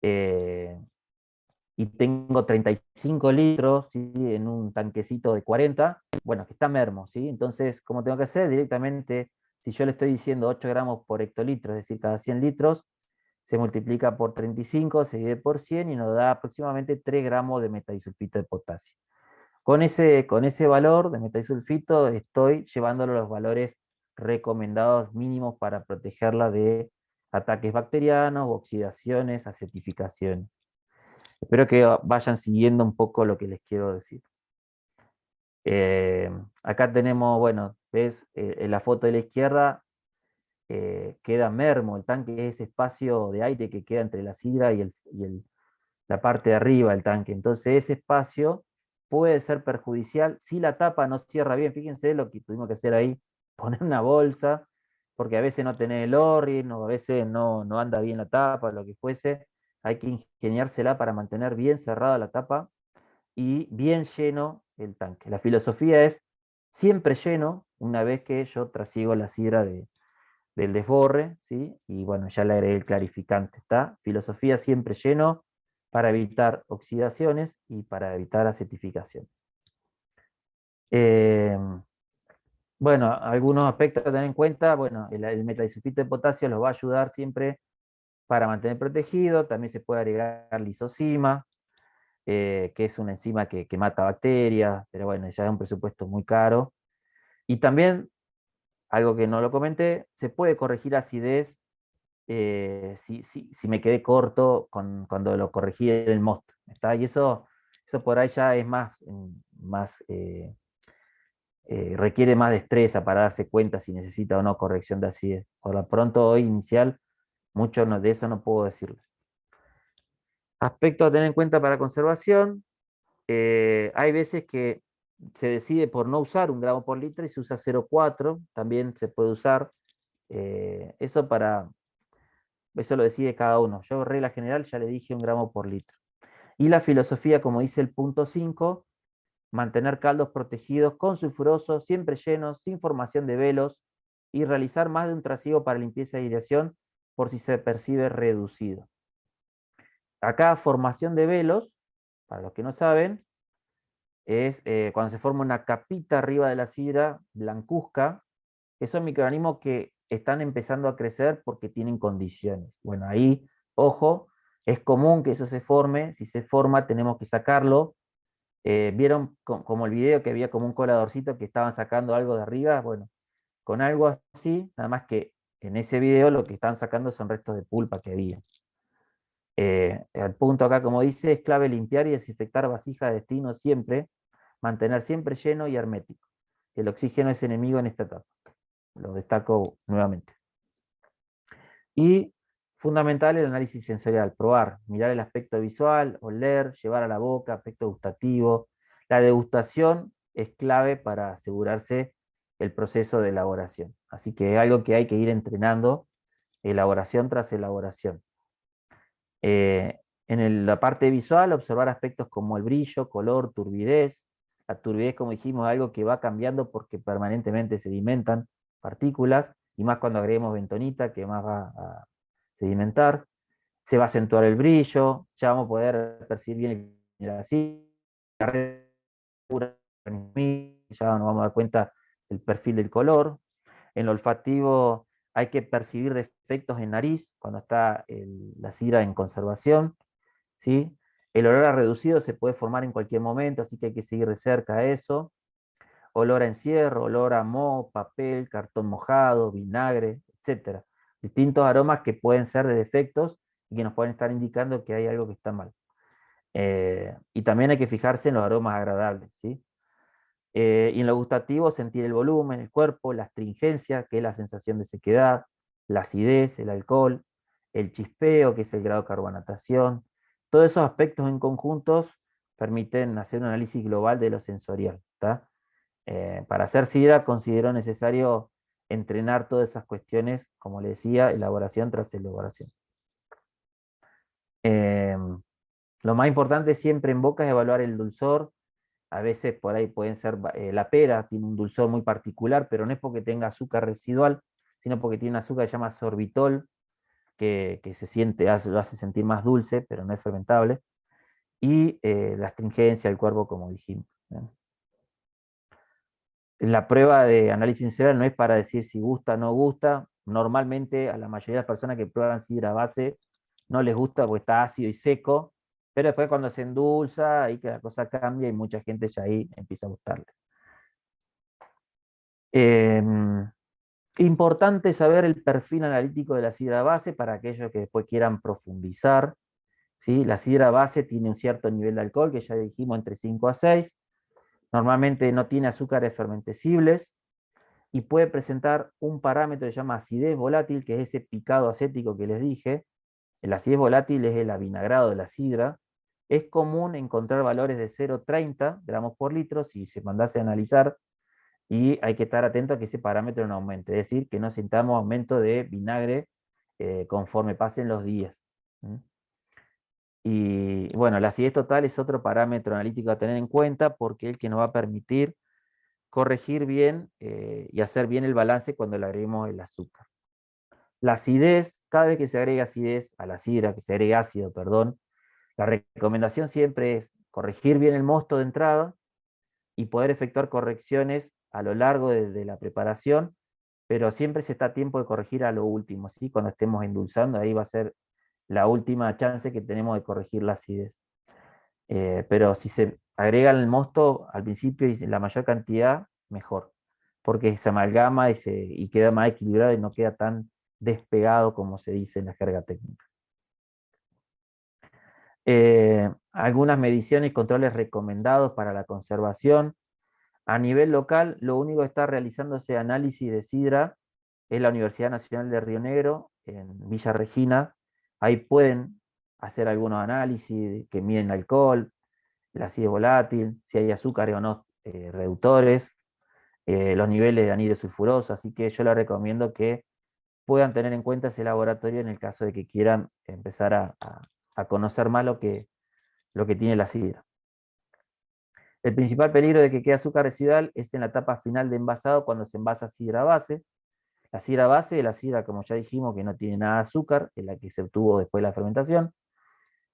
y tengo 35 litros, ¿sí? En un tanquecito de 40, bueno, que está mermo, ¿sí? Entonces, ¿cómo tengo que hacer? Directamente, si yo le estoy diciendo 8 gramos por hectolitro, es decir, cada 100 litros, se multiplica por 35, se divide por 100 y nos da aproximadamente 3 gramos de metadisulfito de potasio. Con ese valor de metadisulfito estoy llevándolo a los valores recomendados mínimos para protegerla de ataques bacterianos, oxidaciones, acetificaciones. Espero que vayan siguiendo un poco lo que les quiero decir. Acá tenemos, bueno, ves, en la foto de la izquierda queda mermo, el tanque es ese espacio de aire que queda entre la sidra y la parte de arriba del tanque. Entonces ese espacio puede ser perjudicial si la tapa no cierra bien. Fíjense lo que tuvimos que hacer ahí, poner una bolsa, porque a veces no tenés el O-ring, o a veces no anda bien la tapa, lo que fuese. Hay que ingeniársela para mantener bien cerrada la tapa y bien lleno el tanque. La filosofía es siempre lleno una vez que yo trasiego la sidra del desborre, ¿sí? Y bueno, ya le agregué el clarificante, ¿está? Filosofía siempre lleno para evitar oxidaciones y para evitar acetificación. Bueno, algunos aspectos a tener en cuenta, bueno, el metadisulfito de potasio los va a ayudar siempre para mantener protegido, también se puede agregar lisozima, que es una enzima que mata bacterias, pero bueno, ya es un presupuesto muy caro. Y también, algo que no lo comenté, se puede corregir acidez si me quedé corto cuando lo corregí en el MOST. ¿Está? Y eso por ahí ya es requiere más destreza para darse cuenta si necesita o no corrección de acidez. Por lo pronto, hoy inicial, mucho de eso no puedo decirles. Aspecto a tener en cuenta para conservación, hay veces que se decide por no usar 1 gramo por litro y se usa 0,4, también se puede usar. Eso lo decide cada uno. Yo, regla general, ya le dije 1 gramo por litro. Y la filosofía, como dice el punto 5, mantener caldos protegidos con sulfuroso, siempre llenos, sin formación de velos, y realizar más de un trasiego para limpieza y aireación por si se percibe reducido. Acá, formación de velos, para los que no saben, es cuando se forma una capita arriba de la sidra blancuzca, que son microorganismos que están empezando a crecer porque tienen condiciones. Bueno, ahí, ojo, es común que eso se forme, si se forma tenemos que sacarlo. ¿Vieron como el video que había como un coladorcito que estaban sacando algo de arriba? Bueno, con algo así, nada más que en ese video lo que están sacando son restos de pulpa que había. El punto acá, como dice, es clave limpiar y desinfectar vasijas de destino siempre, mantener siempre lleno y hermético. El oxígeno es enemigo en esta etapa. Lo destaco nuevamente. Y fundamental el análisis sensorial, probar, mirar el aspecto visual, oler, llevar a la boca, aspecto gustativo. La degustación es clave para asegurarse el proceso de elaboración. Así que es algo que hay que ir entrenando, elaboración tras elaboración. La parte visual, observar aspectos como el brillo, color, turbidez. La turbidez, como dijimos, es algo que va cambiando porque permanentemente sedimentan partículas, y más cuando agreguemos bentonita, que más va a sedimentar. Se va a acentuar el brillo, ya vamos a poder percibir bien la red, ya nos vamos a dar cuenta del perfil del color. En lo olfativo hay que percibir defectos en nariz cuando está la sidra en conservación, ¿sí? El olor a reducido se puede formar en cualquier momento, así que hay que seguir de cerca eso. Olor a encierro, olor a moho, papel, cartón mojado, vinagre, etc. Distintos aromas que pueden ser de defectos y que nos pueden estar indicando que hay algo que está mal. Y también hay que fijarse en los aromas agradables, ¿sí? Y en lo gustativo, sentir el volumen, el cuerpo, la astringencia, que es la sensación de sequedad, la acidez, el alcohol, el chispeo, que es el grado de carbonatación. Todos esos aspectos en conjuntos permiten hacer un análisis global de lo sensorial. ¿Tá? Para hacer sidra considero necesario entrenar todas esas cuestiones, como le decía, elaboración tras elaboración. Lo más importante siempre en boca es evaluar el dulzor. A veces por ahí pueden ser, la pera tiene un dulzor muy particular, pero no es porque tenga azúcar residual, sino porque tiene un azúcar que se llama sorbitol, que se siente, lo hace sentir más dulce, pero no es fermentable. Y la astringencia del cuerpo, como dijimos. La prueba de análisis sensorial no es para decir si gusta o no gusta. Normalmente a la mayoría de las personas que prueban sidra base no les gusta porque está ácido y seco, pero después cuando se endulza, ahí que la cosa cambia y mucha gente ya ahí empieza a gustarle. Importante saber el perfil analítico de la sidra base para aquellos que después quieran profundizar, ¿sí? La sidra base tiene un cierto nivel de alcohol, que ya dijimos entre 5 a 6. Normalmente no tiene azúcares fermentescibles y puede presentar un parámetro que se llama acidez volátil, que es ese picado acético que les dije. El acidez volátil es el avinagrado de la sidra. Es común encontrar valores de 0,30 gramos por litro si se mandase a analizar, y hay que estar atento a que ese parámetro no aumente, es decir, que no sintamos aumento de vinagre conforme pasen los días. Y bueno, la acidez total es otro parámetro analítico a tener en cuenta porque es el que nos va a permitir corregir bien y hacer bien el balance cuando le agreguemos el azúcar. La acidez, cada vez que se agrega acidez a la sidra, que se agregue ácido, perdón, la recomendación siempre es corregir bien el mosto de entrada y poder efectuar correcciones a lo largo de la preparación, pero siempre se está a tiempo de corregir a lo último, ¿sí? Cuando estemos endulzando, ahí va a ser la última chance que tenemos de corregir la acidez. Pero si se agrega el mosto al principio y la mayor cantidad, mejor, porque se amalgama y queda más equilibrado y no queda tan despegado como se dice en la jerga técnica. Algunas mediciones y controles recomendados para la conservación. A nivel local, lo único que está realizándose análisis de sidra es la Universidad Nacional de Río Negro, en Villa Regina. Ahí pueden hacer algunos análisis que miden alcohol, el ácido volátil, si hay azúcares o no reductores, los niveles de anhidro sulfuroso, así que yo les recomiendo que puedan tener en cuenta ese laboratorio en el caso de que quieran empezar a conocer más lo que tiene la sidra. El principal peligro de que quede azúcar residual es en la etapa final de envasado, cuando se envasa sidra base. La sidra base es la sidra, como ya dijimos, que no tiene nada de azúcar, es la que se obtuvo después de la fermentación.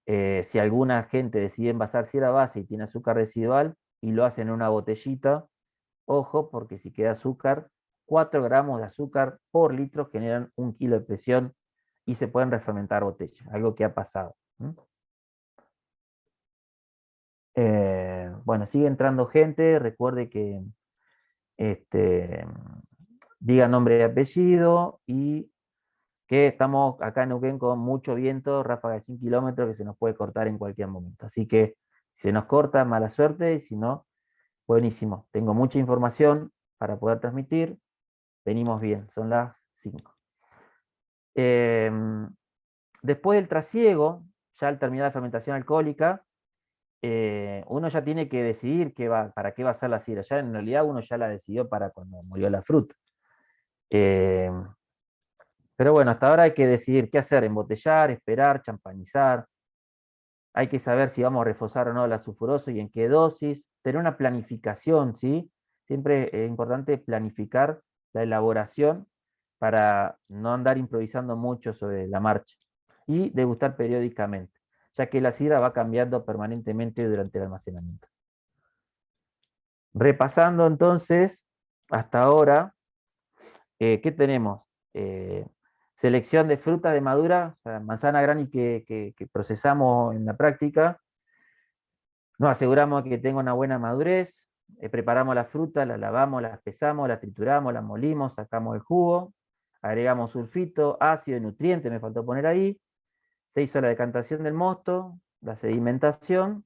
Si alguna gente decide envasar sidra base y tiene azúcar residual y lo hacen en una botellita, ojo, porque si queda azúcar, 4 gramos de azúcar por litro generan 1 kilo de presión y se pueden refermentar botellas, algo que ha pasado. Bueno, sigue entrando gente, recuerde que diga nombre y apellido y que estamos acá en Neuquén con mucho viento, ráfaga de 100 kilómetros que se nos puede cortar en cualquier momento. Así que si se nos corta, mala suerte, y si no, buenísimo. Tengo mucha información para poder transmitir. Venimos bien, son las 5. Después del trasiego, ya al terminar la fermentación alcohólica, uno ya tiene que decidir para qué va a ser la sidra. Ya en realidad uno ya la decidió para cuando murió la fruta. Pero bueno, hasta ahora hay que decidir qué hacer: embotellar, esperar, champañizar. Hay que saber si vamos a reforzar o no la sulfurosa y en qué dosis. Tener una planificación, ¿sí? Siempre es importante planificar la elaboración para no andar improvisando mucho sobre la marcha. Y degustar periódicamente, ya que la sidra va cambiando permanentemente durante el almacenamiento. Repasando entonces, hasta ahora, ¿qué tenemos? Selección de fruta de madura, o sea, manzana granny que procesamos en la práctica. Nos aseguramos que tenga una buena madurez, preparamos la fruta, la lavamos, la pesamos, la trituramos, la molimos, sacamos el jugo, agregamos sulfito, ácido y nutriente, me faltó poner ahí. Se hizo la decantación del mosto, la sedimentación,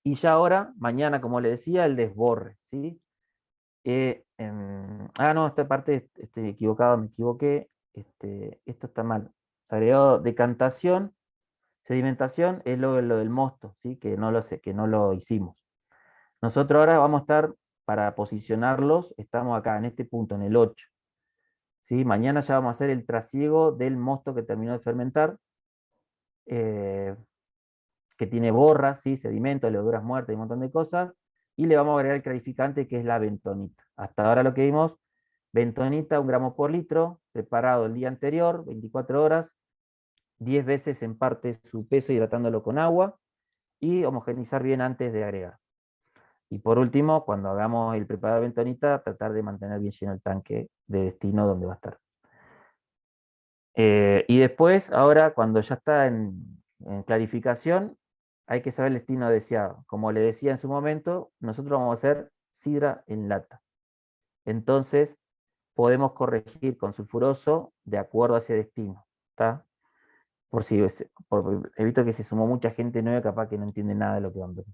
y ya ahora, mañana, como le decía, el desborre, ¿sí? No, esta parte estoy equivocado, me equivoqué. Esto está mal. Agregado decantación, sedimentación es lo del mosto, ¿sí? Que no lo sé, que no lo hicimos. Nosotros ahora vamos a estar, para posicionarlos, estamos acá, en este punto, en el 8. ¿Sí? Mañana ya vamos a hacer el trasiego del mosto que terminó de fermentar, que tiene borras, ¿sí? Sedimentos, levaduras muertas y un montón de cosas, y le vamos a agregar el clarificante, que es la bentonita. Hasta ahora lo que vimos: bentonita, 1 gramo por litro, preparado el día anterior, 24 horas, 10 veces en parte su peso, hidratándolo con agua, y homogenizar bien antes de agregar. Y por último, cuando hagamos el preparado de bentonita, tratar de mantener bien lleno el tanque de destino donde va a estar. Y después, ahora, cuando ya está en clarificación, hay que saber el destino deseado. Como le decía en su momento, nosotros vamos a hacer sidra en lata. Entonces, podemos corregir con sulfuroso de acuerdo a ese destino. ¿Está? Evito que se sumó mucha gente nueva, capaz que no entiende nada de lo que van a ver.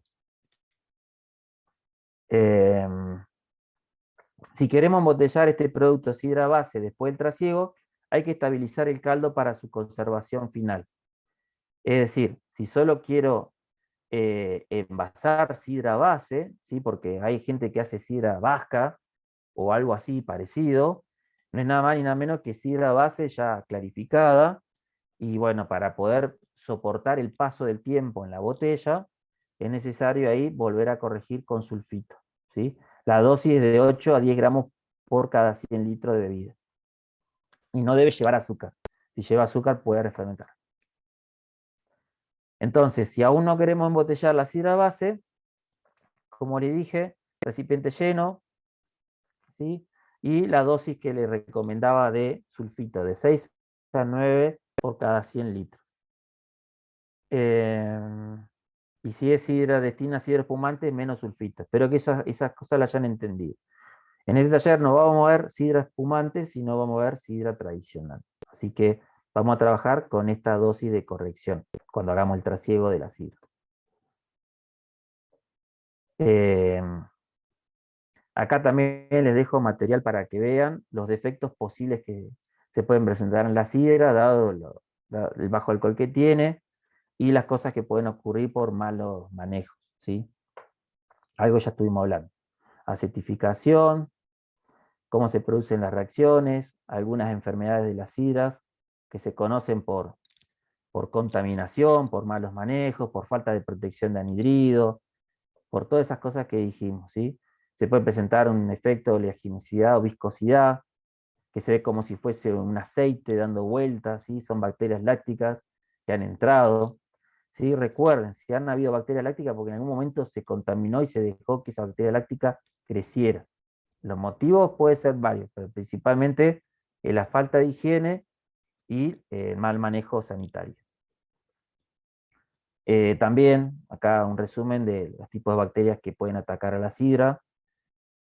Si queremos embotellar este producto sidra base después del trasiego, hay que estabilizar el caldo para su conservación final. Es decir, si solo quiero envasar sidra base, ¿sí? Porque hay gente que hace sidra vasca o algo así parecido, no es nada más ni nada menos que sidra base ya clarificada, y bueno, para poder soportar el paso del tiempo en la botella, es necesario ahí volver a corregir con sulfito, ¿sí? La dosis es de 8 a 10 gramos por cada 100 litros de bebida. Y no debe llevar azúcar. Si lleva azúcar puede refermentar. Entonces, si aún no queremos embotellar la sidra base, como le dije, recipiente lleno, ¿sí? Y la dosis que le recomendaba de sulfito, de 6 a 9 por cada 100 litros. Y si es sidra destina a sidra espumante, menos sulfito. Espero que esas cosas las hayan entendido. En este taller no vamos a ver sidra espumante, sino vamos a ver sidra tradicional. Así que vamos a trabajar con esta dosis de corrección cuando hagamos el trasiego de la sidra. Acá también les dejo material para que vean los defectos posibles que se pueden presentar en la sidra, dado el bajo alcohol que tiene, y las cosas que pueden ocurrir por malos manejos, ¿sí? Algo ya estuvimos hablando. Acetificación, cómo se producen las reacciones, algunas enfermedades de las sidras que se conocen por contaminación, por malos manejos, por falta de protección de anhidrido, por todas esas cosas que dijimos, ¿sí? Se puede presentar un efecto de oleaginosidad o viscosidad, que se ve como si fuese un aceite dando vueltas, ¿sí? Son bacterias lácticas que han entrado, ¿sí? Recuerden, si han habido bacterias lácticas, porque en algún momento se contaminó y se dejó que esa bacteria láctica creciera. Los motivos pueden ser varios, pero principalmente la falta de higiene y el mal manejo sanitario. También, acá un resumen de los tipos de bacterias que pueden atacar a la sidra,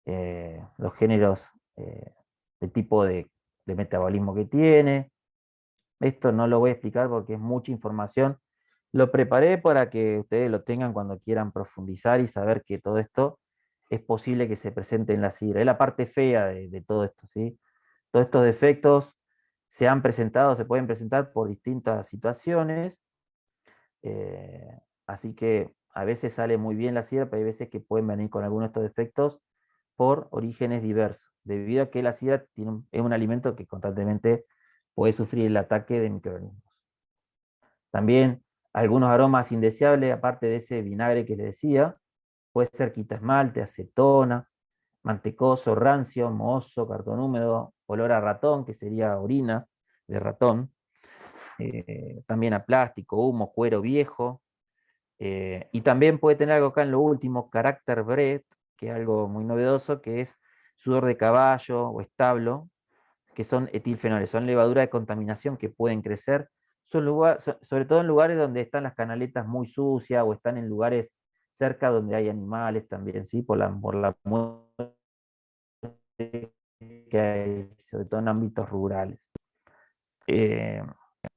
los géneros, el tipo de metabolismo que tiene, Esto no lo voy a explicar porque es mucha información. Lo preparé para que ustedes lo tengan cuando quieran profundizar y saber que todo esto es posible que se presente en la sidra. Es la parte fea de todo esto, ¿sí? Todos estos defectos se han presentado, se pueden presentar por distintas situaciones, así que a veces sale muy bien la sidra, pero hay veces que pueden venir con algunos de estos defectos por orígenes diversos, debido a que la sidra es un alimento que constantemente puede sufrir el ataque de microorganismos. También algunos aromas indeseables, aparte de ese vinagre que les decía, puede ser quita esmalte, acetona, mantecoso, rancio, mohoso, cartón húmedo, olor a ratón, que sería orina de ratón, también a plástico, humo, cuero viejo, y también puede tener algo acá en lo último, carácter Brett, que es algo muy novedoso, que es sudor de caballo o establo, que son etilfenoles, son levaduras de contaminación que pueden crecer, sobre todo en lugares donde están las canaletas muy sucias o están en lugares cerca donde hay animales también, ¿sí? Por la muerte que hay, sobre todo en ámbitos rurales.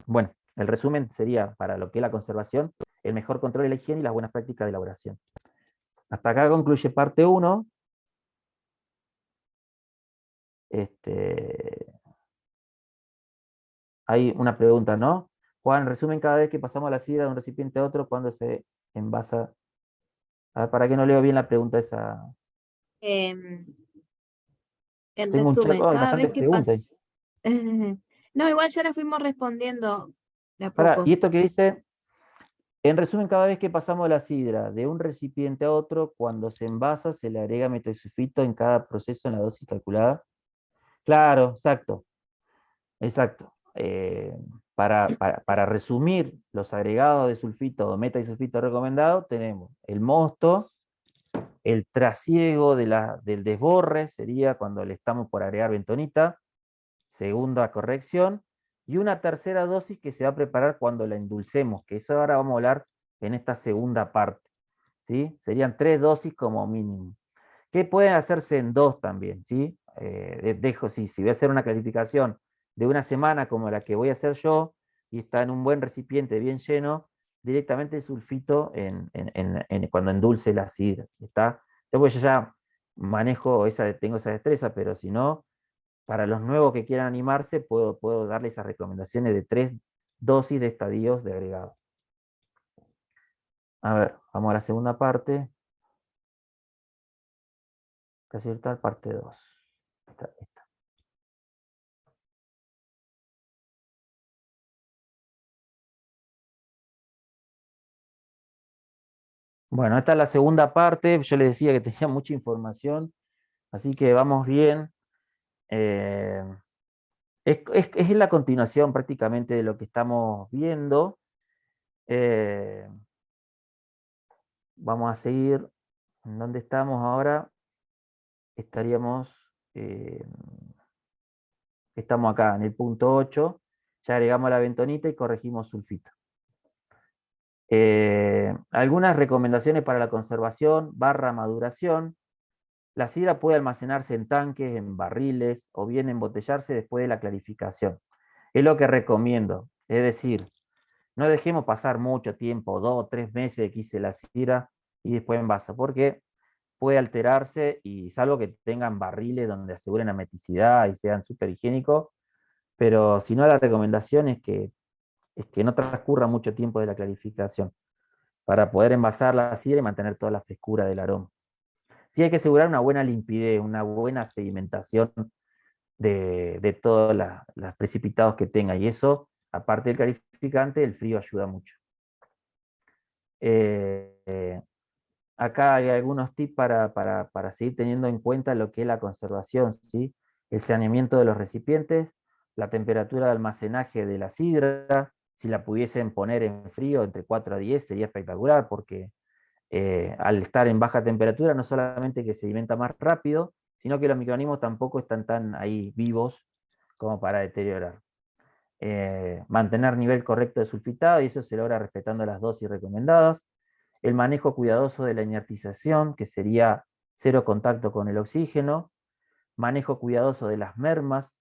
Bueno, el resumen sería, para lo que es la conservación, el mejor control de la higiene y las buenas prácticas de elaboración. Hasta acá concluye parte 1. Hay una pregunta, ¿no? Juan, en resumen, cada vez que pasamos la sidra de un recipiente a otro, ¿cuándo se envasa? A ver, ¿para qué no leo bien la pregunta esa?
Em, en
Tengo un chat,
resumen,
oh, hay
cada vez
bastantes
que
preguntas.
pasa... No, igual ya la fuimos respondiendo de a
Y
poco.
esto que dice, en resumen, cada vez que pasamos la sidra de un recipiente a otro, cuando se envasa, se le agrega metosulfito en cada proceso en la dosis calculada. Claro, exacto, exacto. Para resumir los agregados de sulfito o metasulfito recomendados, tenemos el mosto, el trasiego del desborre, sería cuando le estamos por agregar bentonita, segunda corrección, y una tercera dosis que se va a preparar cuando la endulcemos, que eso ahora vamos a hablar en esta segunda parte. ¿Sí? Serían 3 dosis como mínimo. Que pueden hacerse en 2 también, ¿sí? Si voy a hacer una clarificación de una semana como la que voy a hacer yo, y está en un buen recipiente bien lleno, directamente el sulfito cuando endulce la sidra. ¿Está? Después yo ya tengo esa destreza, pero si no, para los nuevos que quieran animarse, puedo darles esas recomendaciones de 3 dosis de estadios de agregado. A ver, vamos a la segunda parte. Casi virtual, parte 2. Esta. Bueno, esta es la segunda parte. Yo les decía que tenía mucha información, así que vamos bien. Eh, es la continuación prácticamente de lo que estamos viendo. Vamos a seguir. ¿En dónde estamos ahora? Eh, estamos acá en el punto 8. Ya agregamos la bentonita y corregimos sulfito. Algunas recomendaciones para la conservación / maduración. La sidra puede almacenarse en tanques, en barriles o bien embotellarse después de la clarificación. Es lo que recomiendo. Es decir, no dejemos pasar mucho tiempo, 2 o 3 meses de que hice la sidra y después envasa, porque puede alterarse y salvo que tengan barriles donde aseguren hermeticidad y sean súper higiénicos, pero si no, la recomendación es que no transcurra mucho tiempo de la clarificación para poder envasar la sidra y mantener toda la frescura del aroma. Sí hay que asegurar una buena limpidez, una buena sedimentación de todos los precipitados que tenga. Y eso, aparte del clarificante, el frío ayuda mucho. Acá hay algunos tips para seguir teniendo en cuenta lo que es la conservación, ¿sí? El saneamiento de los recipientes, la temperatura de almacenaje de la sidra, si la pudiesen poner en frío entre 4 a 10 sería espectacular, porque al estar en baja temperatura no solamente que se alimenta más rápido, sino que los microorganismos tampoco están tan ahí vivos como para deteriorar. Mantener nivel correcto de sulfitado, y eso se logra respetando las dosis recomendadas. El manejo cuidadoso de la inertización, que sería cero contacto con el oxígeno. Manejo cuidadoso de las mermas.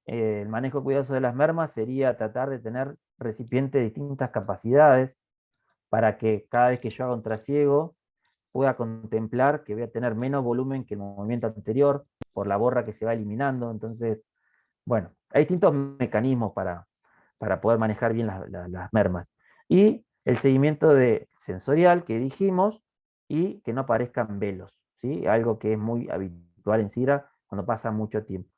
el manejo cuidadoso de las mermas sería tratar de tener recipientes de distintas capacidades para que cada vez que yo haga un trasiego pueda contemplar que voy a tener menos volumen que el movimiento anterior por la borra que se va eliminando. Entonces, bueno, hay distintos mecanismos para poder manejar bien las mermas. Y el seguimiento sensorial que dijimos, y que no aparezcan velos, ¿sí? Algo que es muy habitual en sidra cuando pasa mucho tiempo.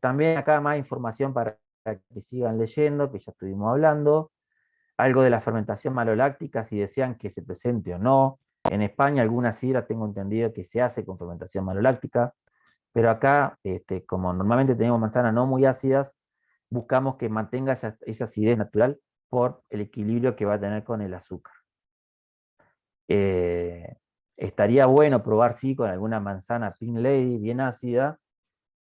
También acá más información para que sigan leyendo, que ya estuvimos hablando. Algo de la fermentación maloláctica, si desean que se presente o no. En España algunas sidras tengo entendido que se hace con fermentación maloláctica, pero acá, como normalmente tenemos manzanas no muy ácidas, buscamos que mantenga esa acidez natural por el equilibrio que va a tener con el azúcar. Estaría bueno probar, sí, con alguna manzana Pink Lady bien ácida,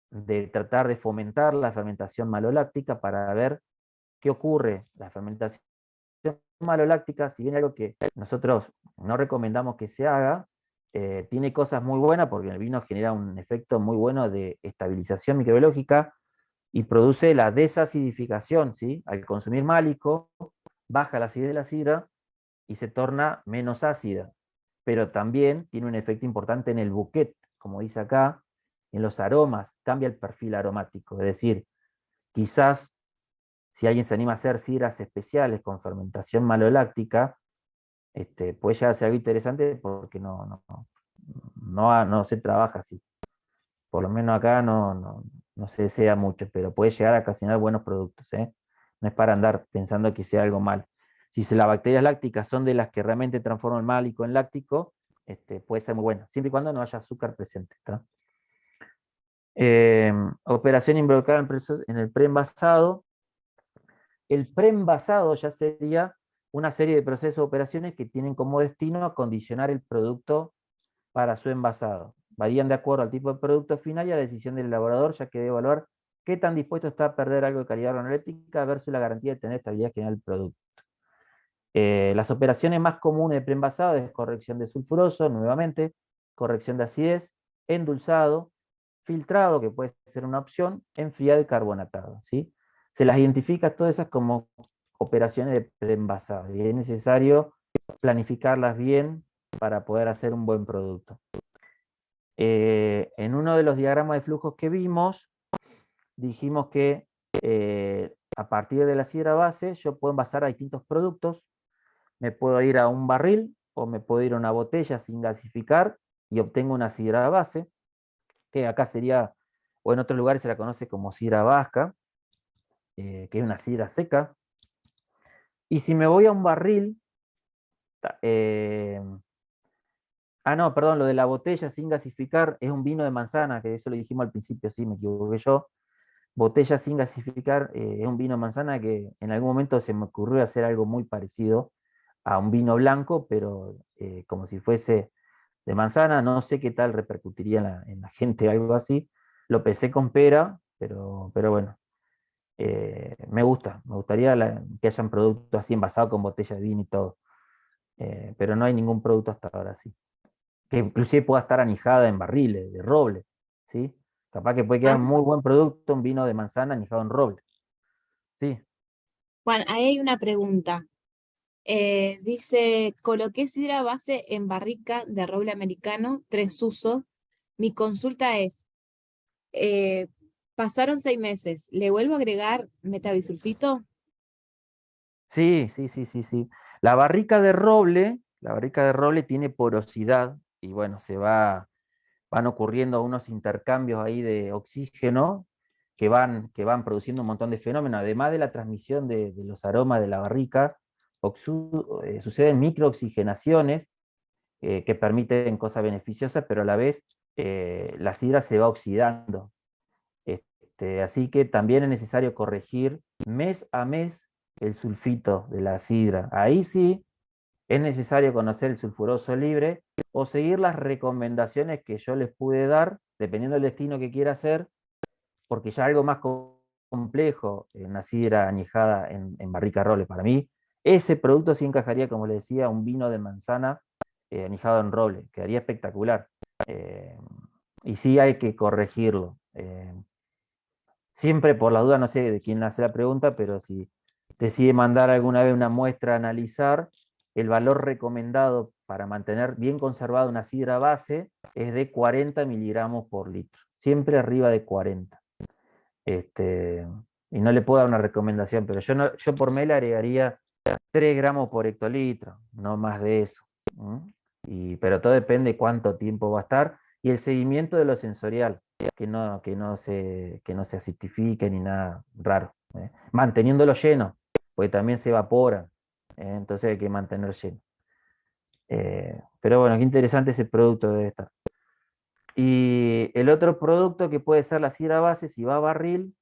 de tratar de fomentar la fermentación maloláctica para ver qué ocurre. La fermentación maloláctica, si bien algo que nosotros no recomendamos que se haga, tiene cosas muy buenas porque el vino genera un efecto muy bueno de estabilización microbiológica y produce la desacidificación, ¿sí? Al consumir málico, baja la acidez de la sidra y se torna menos ácida, pero también tiene un efecto importante en el bouquet, como dice acá, en los aromas, cambia el perfil aromático, es decir, quizás si alguien se anima a hacer sidras especiales con fermentación maloláctica, puede llegar a ser algo interesante porque no se trabaja así. Por lo menos acá no se desea mucho, pero puede llegar a ocasionar buenos productos, ¿eh? No es para andar pensando que sea algo mal. Si las bacterias lácticas son de las que realmente transforman el málico en láctico, puede ser muy bueno, siempre y cuando no haya azúcar presente. ¿Tá? Operación involucrada en el preenvasado. El preenvasado ya sería una serie de procesos o operaciones que tienen como destino acondicionar el producto para su envasado. Varían de acuerdo al tipo de producto final y a la decisión del elaborador, ya que debe evaluar qué tan dispuesto está a perder algo de calidad organoléptica versus la garantía de tener estabilidad general del producto. Las operaciones más comunes de preenvasado es corrección de sulfuroso, nuevamente, corrección de acidez, endulzado, filtrado, que puede ser una opción, enfriado y carbonatado, ¿sí? Se las identifica todas esas como operaciones de preenvasado y es necesario planificarlas bien para poder hacer un buen producto. En uno de los diagramas de flujos que vimos, dijimos que a partir de la sidra base yo puedo envasar a distintos productos, me puedo ir a un barril o me puedo ir a una botella sin gasificar y obtengo una sidra base, que acá sería, o en otros lugares se la conoce como sidra vasca, que es una sidra seca. Y si me voy a un barril, no, perdón, lo de la botella sin gasificar es un vino de manzana, que eso lo dijimos al principio, sí, me equivoqué yo. Botella sin gasificar es un vino de manzana que en algún momento se me ocurrió hacer algo muy parecido a un vino blanco, pero como si fuese de manzana, no sé qué tal repercutiría en la gente algo así. Lo pensé con pera, pero bueno, me gustaría que hayan productos así envasados con botella de vino y todo, pero no hay ningún producto hasta ahora así. Que inclusive pueda estar anijada en barriles de roble, ¿sí? Capaz que puede quedar
Juan,
un muy buen producto, un vino de manzana anijado en roble, ¿sí?
Juan, ahí hay una pregunta. Dice, coloqué sidra base en barrica de roble americano, 3 usos. Mi consulta es, eh, pasaron 6 meses, ¿le vuelvo a agregar metabisulfito?
Sí, sí, sí, sí, sí. La barrica de roble tiene porosidad y bueno, van ocurriendo unos intercambios ahí de oxígeno que van produciendo un montón de fenómenos. Además de la transmisión de los aromas de la barrica, suceden microoxigenaciones que permiten cosas beneficiosas, pero a la vez la sidra se va oxidando. Así que también es necesario corregir mes a mes el sulfito de la sidra. Ahí sí es necesario conocer el sulfuroso libre o seguir las recomendaciones que yo les pude dar, dependiendo del destino que quiera hacer, porque ya algo más complejo, una sidra añejada en barrica roble, para mí, ese producto sí encajaría, como les decía, un vino de manzana añejado en roble, quedaría espectacular. Y sí hay que corregirlo. Siempre por la duda, no sé de quién hace la pregunta, pero si decide mandar alguna vez una muestra a analizar, el valor recomendado para mantener bien conservada una sidra base es de 40 miligramos por litro, siempre arriba de 40. Y no le puedo dar una recomendación, pero yo por mí le agregaría 3 gramos por hectolitro, no más de eso. Pero todo depende de cuánto tiempo va a estar y el seguimiento de lo sensorial, que no se acidifique ni nada raro. Manteniéndolo lleno, porque también se evapora, entonces hay que mantener lleno. Pero bueno, qué interesante ese producto de esta. Y el otro producto que puede ser la sidra base, si va a barril,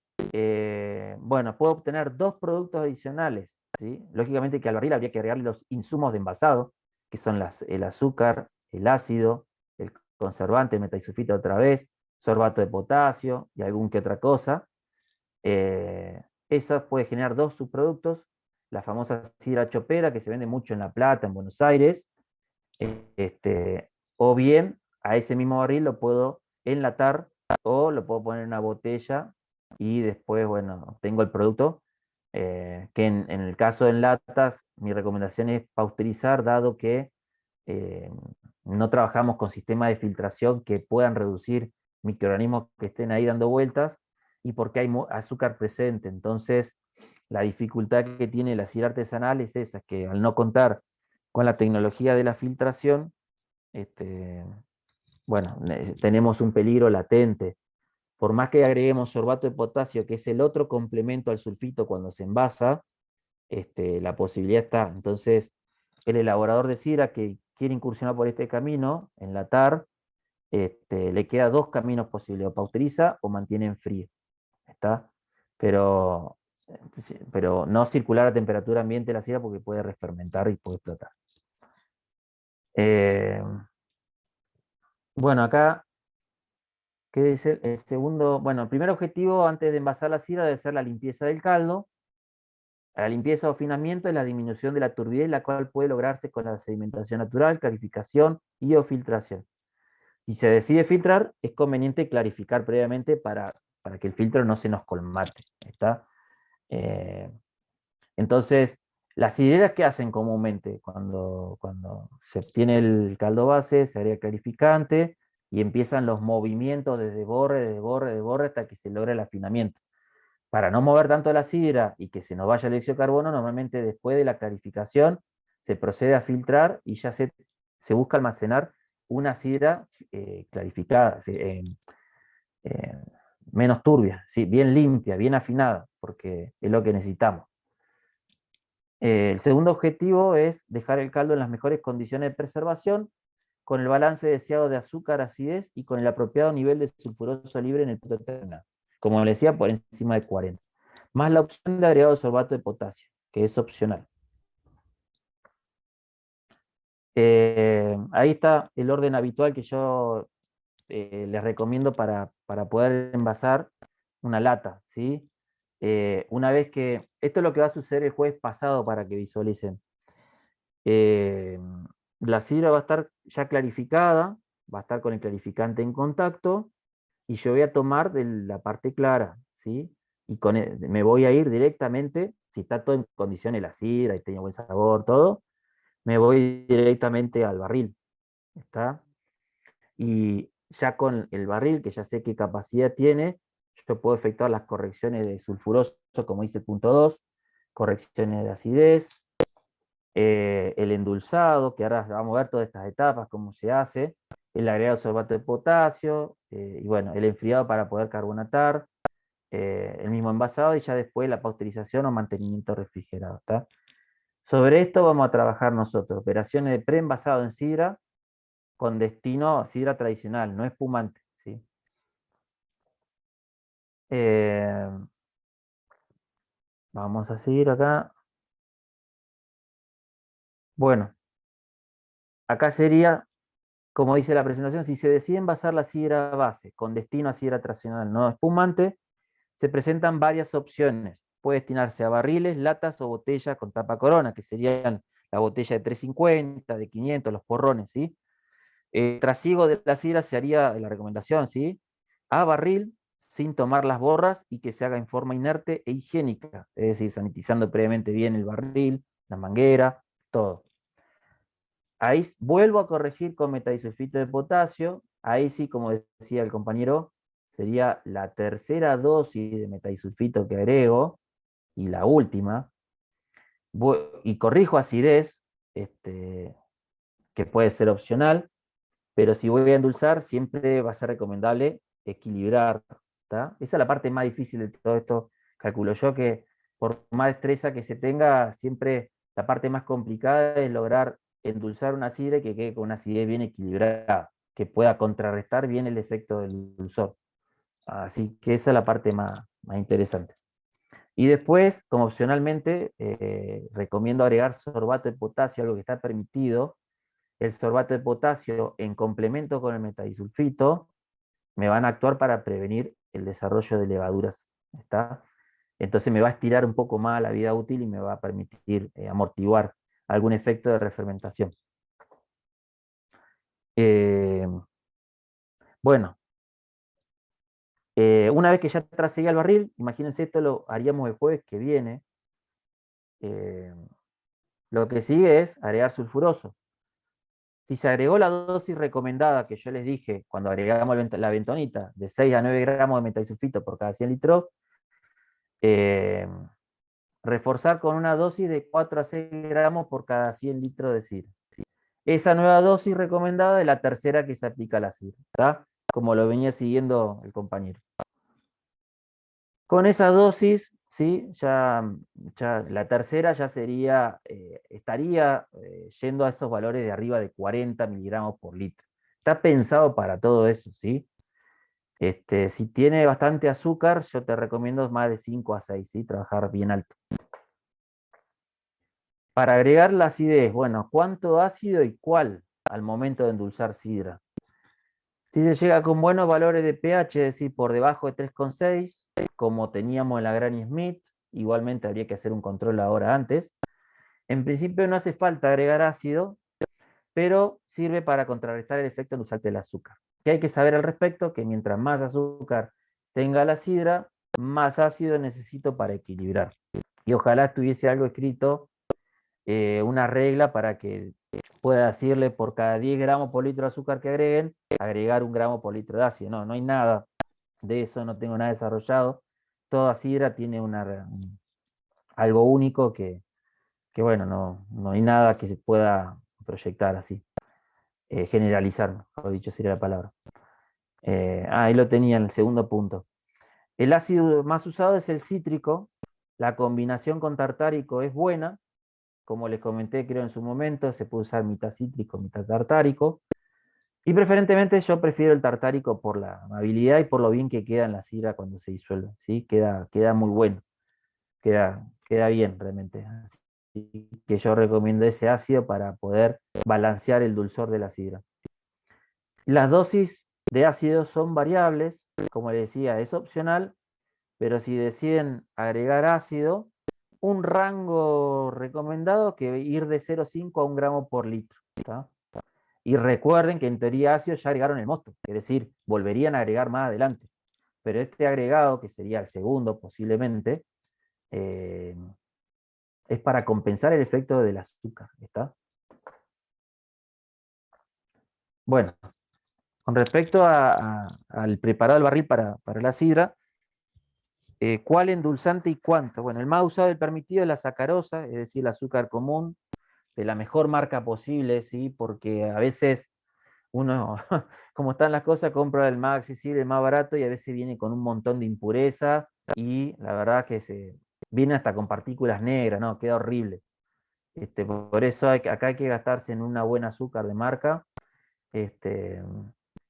bueno, puedo obtener 2 productos adicionales, ¿sí? Lógicamente que al barril habría que agregarle los insumos de envasado, que son el azúcar, el ácido, el conservante, el metabisulfito otra vez, sorbato de potasio y algún que otra cosa. Esa puede generar 2 subproductos, la famosa sidra chopera, que se vende mucho en La Plata, en Buenos Aires, o bien a ese mismo barril lo puedo enlatar o lo puedo poner en una botella y después, bueno, tengo el producto, que en el caso de latas, mi recomendación es pasteurizar, dado que eh, no trabajamos con sistemas de filtración que puedan reducir microorganismos que estén ahí dando vueltas y porque hay azúcar presente. Entonces, la dificultad que tiene la sidra artesanal es esa, que al no contar con la tecnología de la filtración, bueno, tenemos un peligro latente. Por más que agreguemos sorbato de potasio, que es el otro complemento al sulfito cuando se envasa, la posibilidad está. Entonces, el elaborador de sidra que quiere incursionar por este camino, enlatar, le queda 2 caminos posibles, o pasteuriza o mantiene en frío. ¿Está? Pero, pero no circular a temperatura ambiente la sidra porque puede refermentar y puede explotar. Bueno, acá, ¿qué dice? El segundo, bueno, el primer objetivo antes de envasar la sidra debe ser la limpieza del caldo. La limpieza o afinamiento es la disminución de la turbidez, la cual puede lograrse con la sedimentación natural, clarificación y o filtración. Si se decide filtrar, es conveniente clarificar previamente para que el filtro no se nos colmate. ¿Está? Entonces, las sidreras, ¿qué hacen comúnmente? Cuando se obtiene el caldo base, se agrega clarificante y empiezan los movimientos desde borre, hasta que se logra el afinamiento. Para no mover tanto la sidra y que se nos vaya el dióxido de carbono, normalmente después de la clarificación se procede a filtrar y ya se busca almacenar una sidra clarificada, eh, menos turbia, ¿sí? Bien limpia, bien afinada, porque es lo que necesitamos. El segundo objetivo es dejar el caldo en las mejores condiciones de preservación, con el balance deseado de azúcar, acidez y con el apropiado nivel de sulfuroso libre en el punto terminal. Como le decía, por encima de 40. Más la opción de agregado de sorbato de potasio, que es opcional. Ahí está el orden habitual que yo les recomiendo para poder envasar una lata, ¿sí? Una vez que, esto es lo que va a suceder el jueves pasado para que visualicen. Eh, la sidra va a estar ya clarificada, va a estar con el clarificante en contacto, y yo voy a tomar de la parte clara, ¿sí? Y me voy a ir directamente, si está todo en condiciones la sidra y tiene buen sabor, todo, me voy directamente al barril, ¿está? Y ya con el barril, que ya sé qué capacidad tiene, yo puedo efectuar las correcciones de sulfuroso, como dice el punto 2, correcciones de acidez, el endulzado, que ahora vamos a ver todas estas etapas, cómo se hace, el agregado de sorbato de potasio, y bueno, el enfriado para poder carbonatar, el mismo envasado y ya después la pasteurización o mantenimiento refrigerado. ¿Está? Sobre esto vamos a trabajar nosotros, operaciones de preenvasado en sidra con destino a sidra tradicional, no espumante. ¿Sí? Eh, Vamos a seguir acá. Bueno, acá sería, como dice la presentación, si se decide envasar la sidra base con destino a sidra tradicional no espumante, se presentan varias opciones. Puede destinarse a barriles, latas o botellas con tapa corona, que serían la botella de 350, de 500, los porrones, ¿sí? Trasiego de la sidra se haría, la recomendación, ¿sí? A barril, sin tomar las borras y que se haga en forma inerte e higiénica, es decir, sanitizando previamente bien el barril, la manguera, todo. Ahí vuelvo a corregir con metadisulfito de potasio. Ahí sí, como decía el compañero, sería la tercera dosis de metadisulfito que agrego, y la última. Y corrijo acidez, que puede ser opcional, pero si voy a endulzar, siempre va a ser recomendable equilibrar. ¿Tá? Esa es la parte más difícil de todo esto. Calculo yo que por más destreza que se tenga, siempre la parte más complicada es lograr endulzar una sidra y que quede con una acidez bien equilibrada, que pueda contrarrestar bien el efecto del dulzor. Así que esa es la parte más interesante. Y después, como opcionalmente, recomiendo agregar sorbato de potasio, algo que está permitido. El sorbato de potasio, en complemento con el metadisulfito, me van a actuar para prevenir el desarrollo de levaduras. ¿Está? Entonces me va a estirar un poco más la vida útil y me va a permitir amortiguar algún efecto de refermentación. Bueno, una vez que ya trasegué el barril, imagínense, esto lo haríamos el jueves que viene. Lo que sigue es agregar sulfuroso. Si se agregó la dosis recomendada que yo les dije cuando agregamos la bentonita, de 6 a 9 gramos de metadisulfito por cada 100 litros, reforzar con una dosis de 4 a 6 gramos por cada 100 litros de sidra. Esa nueva dosis recomendada es la tercera que se aplica a la sidra, ¿tá? Como lo venía siguiendo el compañero. Con esa dosis, ¿sí? ya la tercera ya sería, estaría yendo a esos valores de arriba de 40 miligramos por litro. Está pensado para todo eso, ¿sí? Si tiene bastante azúcar, yo te recomiendo más de 5 a 6, ¿sí? Trabajar bien alto. Para agregar la acidez, bueno, ¿cuánto ácido y cuál al momento de endulzar sidra? Si se llega con buenos valores de pH, es decir, por debajo de 3,6, como teníamos en la Granny Smith, igualmente habría que hacer un control ahora antes. En principio no hace falta agregar ácido, pero sirve para contrarrestar el efecto endulzante del azúcar. ¿Qué hay que saber al respecto? Que mientras más azúcar tenga la sidra, más ácido necesito para equilibrar. Y ojalá tuviese algo escrito, una regla para que pueda decirle por cada 10 gramos por litro de azúcar que agreguen, agregar 1 gramo por litro de ácido. No, no hay nada de eso, no tengo nada desarrollado. Toda sidra tiene algo único que bueno, no hay nada que se pueda proyectar así. Generalizar, mejor dicho sería la palabra. Ahí lo tenía en el segundo punto. El ácido más usado es el cítrico. La combinación con tartárico es buena. Como les comenté, creo en su momento, se puede usar mitad cítrico, mitad tartárico. Y preferentemente yo prefiero el tartárico por la amabilidad y por lo bien que queda en la sidra cuando se disuelve. ¿Sí? Queda muy bueno. Queda bien realmente. Así que yo recomiendo ese ácido para poder balancear el dulzor de la sidra. Las dosis de ácido son variables, como les decía, es opcional, pero si deciden agregar ácido, un rango recomendado que ir de 0,5 a 1 gramo por litro. ¿Tá? Y recuerden que en teoría ácido ya agregaron el mosto, es decir, volverían a agregar más adelante. Pero este agregado, que sería el segundo posiblemente, es para compensar el efecto del azúcar. ¿Está? Bueno, con respecto al preparado del barril para la sidra, ¿cuál endulzante y cuánto? Bueno, el más usado y permitido es la sacarosa, es decir, el azúcar común, de la mejor marca posible, ¿sí? Porque a veces uno, como están las cosas, compra el más accesible, el más barato, y a veces viene con un montón de impureza, y la verdad que viene hasta con partículas negras, ¿no? Queda horrible. Por eso acá hay que gastarse en una buena azúcar de marca,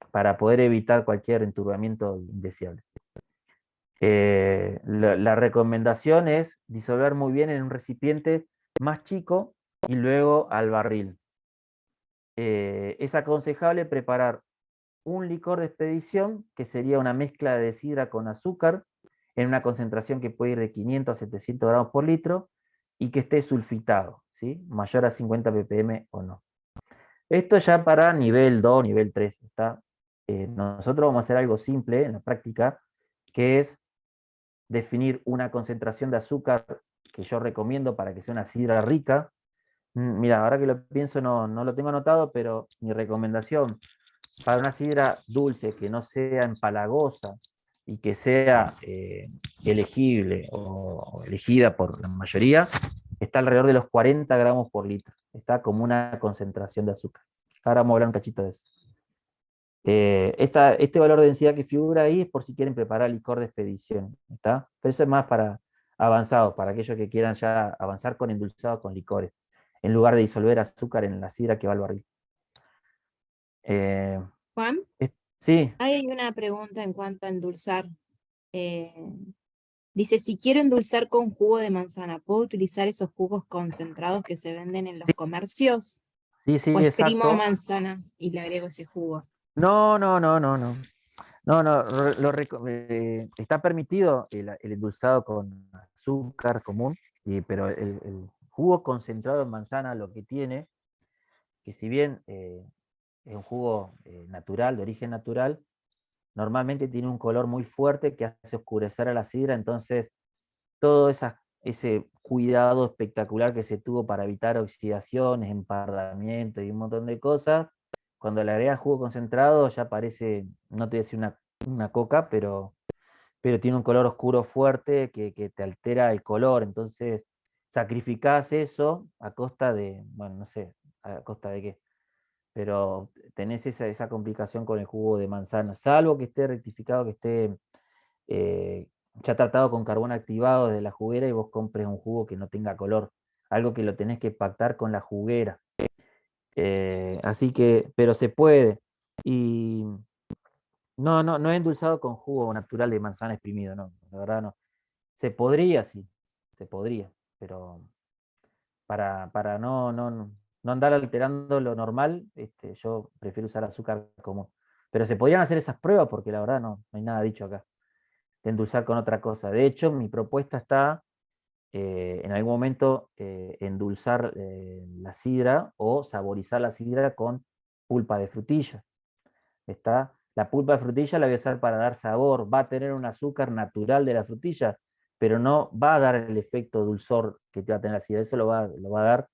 para poder evitar cualquier enturbamiento indeseable. La recomendación es disolver muy bien en un recipiente más chico y luego al barril. Es aconsejable preparar un licor de expedición, que sería una mezcla de sidra con azúcar, en una concentración que puede ir de 500 a 700 gramos por litro, y que esté sulfitado, ¿sí? Mayor a 50 ppm o no. Esto ya para nivel 2, nivel 3, ¿está? Nosotros vamos a hacer algo simple en la práctica, que es definir una concentración de azúcar que yo recomiendo para que sea una sidra rica. Mira, ahora que lo pienso no lo tengo anotado, pero mi recomendación para una sidra dulce que no sea empalagosa y que sea elegible o elegida por la mayoría, está alrededor de los 40 gramos por litro. Está como una concentración de azúcar. Ahora vamos a hablar un cachito de eso. Este valor de densidad que figura ahí es por si quieren preparar licor de expedición, ¿está? Pero eso es más para avanzados, para aquellos que quieran ya avanzar con endulzado con licores, en lugar de disolver azúcar en la sidra que va al barril. Eh,
Juan,
sí,
hay una pregunta en cuanto a endulzar. Eh, Dice, si quiero endulzar con jugo de manzana, ¿puedo utilizar esos jugos concentrados que se venden en los comercios?
sí,
¿O
sí,
exprimo
exacto.
manzanas y le agrego ese jugo?
No, no, no, no, no. No, no, está permitido el endulzado con azúcar común, pero el jugo concentrado en manzana lo que tiene, que si bien es un jugo natural, de origen natural, normalmente tiene un color muy fuerte que hace oscurecer a la sidra, entonces todo ese cuidado espectacular que se tuvo para evitar oxidaciones, empardamiento y un montón de cosas, cuando le agregas jugo concentrado ya parece, no te voy a decir una coca, pero tiene un color oscuro fuerte que te altera el color, entonces sacrificás eso a costa de, bueno, no sé, a costa de qué, pero tenés esa complicación con el jugo de manzana, salvo que esté rectificado, que esté ya tratado con carbón activado desde la juguera y vos compres un jugo que no tenga color, algo que lo tenés que pactar con la juguera. Así que, pero se puede. Y no he endulzado con jugo natural de manzana exprimido, no, la verdad no. Se podría, sí, se podría, pero para no andar alterando lo normal, yo prefiero usar azúcar común. Pero se podrían hacer esas pruebas porque la verdad no hay nada dicho acá de endulzar con otra cosa. De hecho, mi propuesta está en algún momento endulzar la sidra o saborizar la sidra con pulpa de frutilla. ¿Está? La pulpa de frutilla la voy a usar para dar sabor, va a tener un azúcar natural de la frutilla, pero no va a dar el efecto dulzor que te va a tener la sidra, eso lo va a dar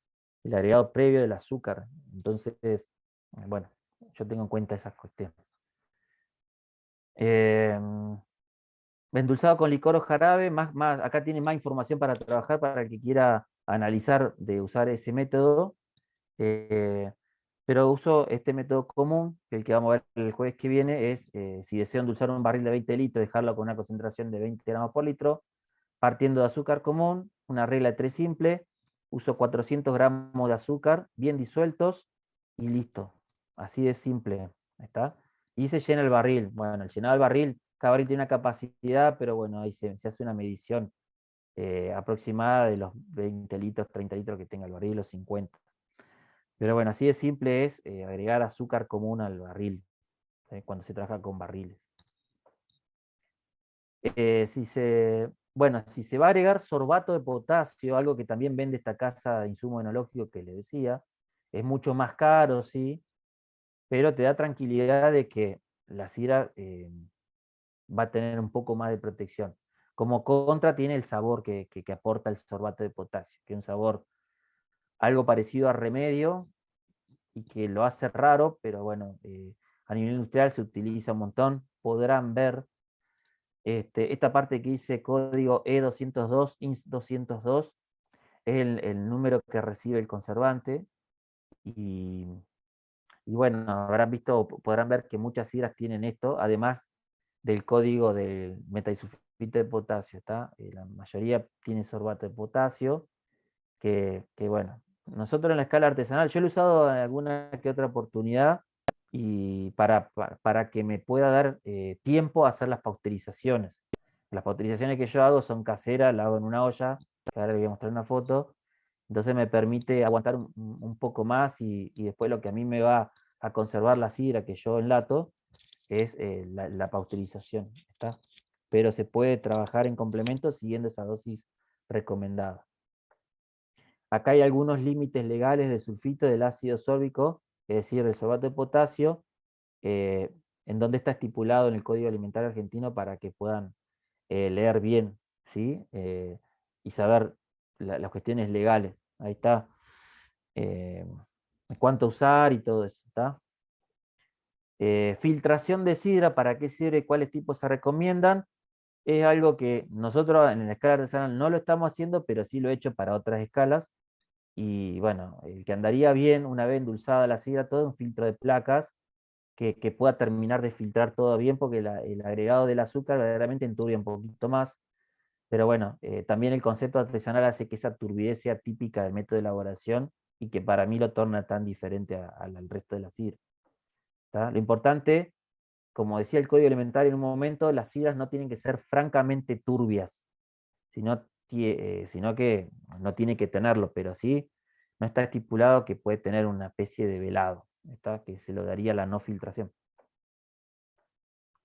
el agregado previo del azúcar. Entonces, bueno, yo tengo en cuenta esas cuestiones. Endulzado con licor o jarabe, acá tiene más información para trabajar para el que quiera analizar de usar ese método. Eh, pero uso este método común, que el que vamos a ver el jueves que viene, es si deseo endulzar un barril de 20 litros, dejarlo con una concentración de 20 gramos por litro, partiendo de azúcar común, una regla de 3 simple, uso 400 gramos de azúcar bien disueltos y listo. Así de simple, ¿está? Y se llena el barril. Bueno, el llenado del barril, cada barril tiene una capacidad, pero bueno, ahí se hace una medición aproximada de los 20 litros, 30 litros que tenga el barril, los 50. Pero bueno, así de simple es agregar azúcar común al barril, cuando se trabaja con barriles. Bueno, si se va a agregar sorbato de potasio, algo que también vende esta casa de insumo enológico que le decía, es mucho más caro, sí, pero te da tranquilidad de que la sidra va a tener un poco más de protección. Como contra tiene el sabor que aporta el sorbato de potasio, que es un sabor algo parecido a remedio, y que lo hace raro, pero bueno, a nivel industrial se utiliza un montón. Podrán ver esta parte que dice código E202, INS 202, es el número que recibe el conservante, y, y bueno, habrán visto, podrán ver que muchas sidras tienen esto, además del código del metabisulfito de potasio, ¿está? La mayoría tiene sorbato de potasio, que bueno, nosotros en la escala artesanal, yo lo he usado en alguna que otra oportunidad y para que me pueda dar tiempo a hacer las pasteurizaciones. Las pasteurizaciones que yo hago son caseras, las hago en una olla, que ahora les voy a mostrar una foto, entonces me permite aguantar un poco más y después lo que a mí me va a conservar la sidra que yo enlato es la pasteurización, ¿está? Pero se puede trabajar en complemento siguiendo esa dosis recomendada. Acá hay algunos límites legales de sulfito del ácido sórbico, es decir, del sorbato de potasio, en donde está estipulado en el Código Alimentario Argentino para que puedan leer bien, ¿sí? Y saber las cuestiones legales. Ahí está. Cuánto usar y todo eso, ¿está? Filtración de sidra, ¿para qué sirve? ¿Cuáles tipos se recomiendan? Es algo que nosotros en la escala artesanal no lo estamos haciendo, pero sí lo he hecho para otras escalas. Y bueno, el que andaría bien una vez endulzada la sidra, todo un filtro de placas que pueda terminar de filtrar todo bien, porque el agregado del azúcar verdaderamente enturbia un poquito más. Pero bueno, también el concepto artesanal hace que esa turbidez sea típica del método de elaboración y que para mí lo torna tan diferente al resto de la sidra. ¿Tá? Lo importante, como decía el código alimentario en un momento, las sidras no tienen que ser francamente turbias, sino que no tiene que tenerlo, pero sí no está estipulado que puede tener una especie de velado, ¿está? Que se lo daría la no filtración.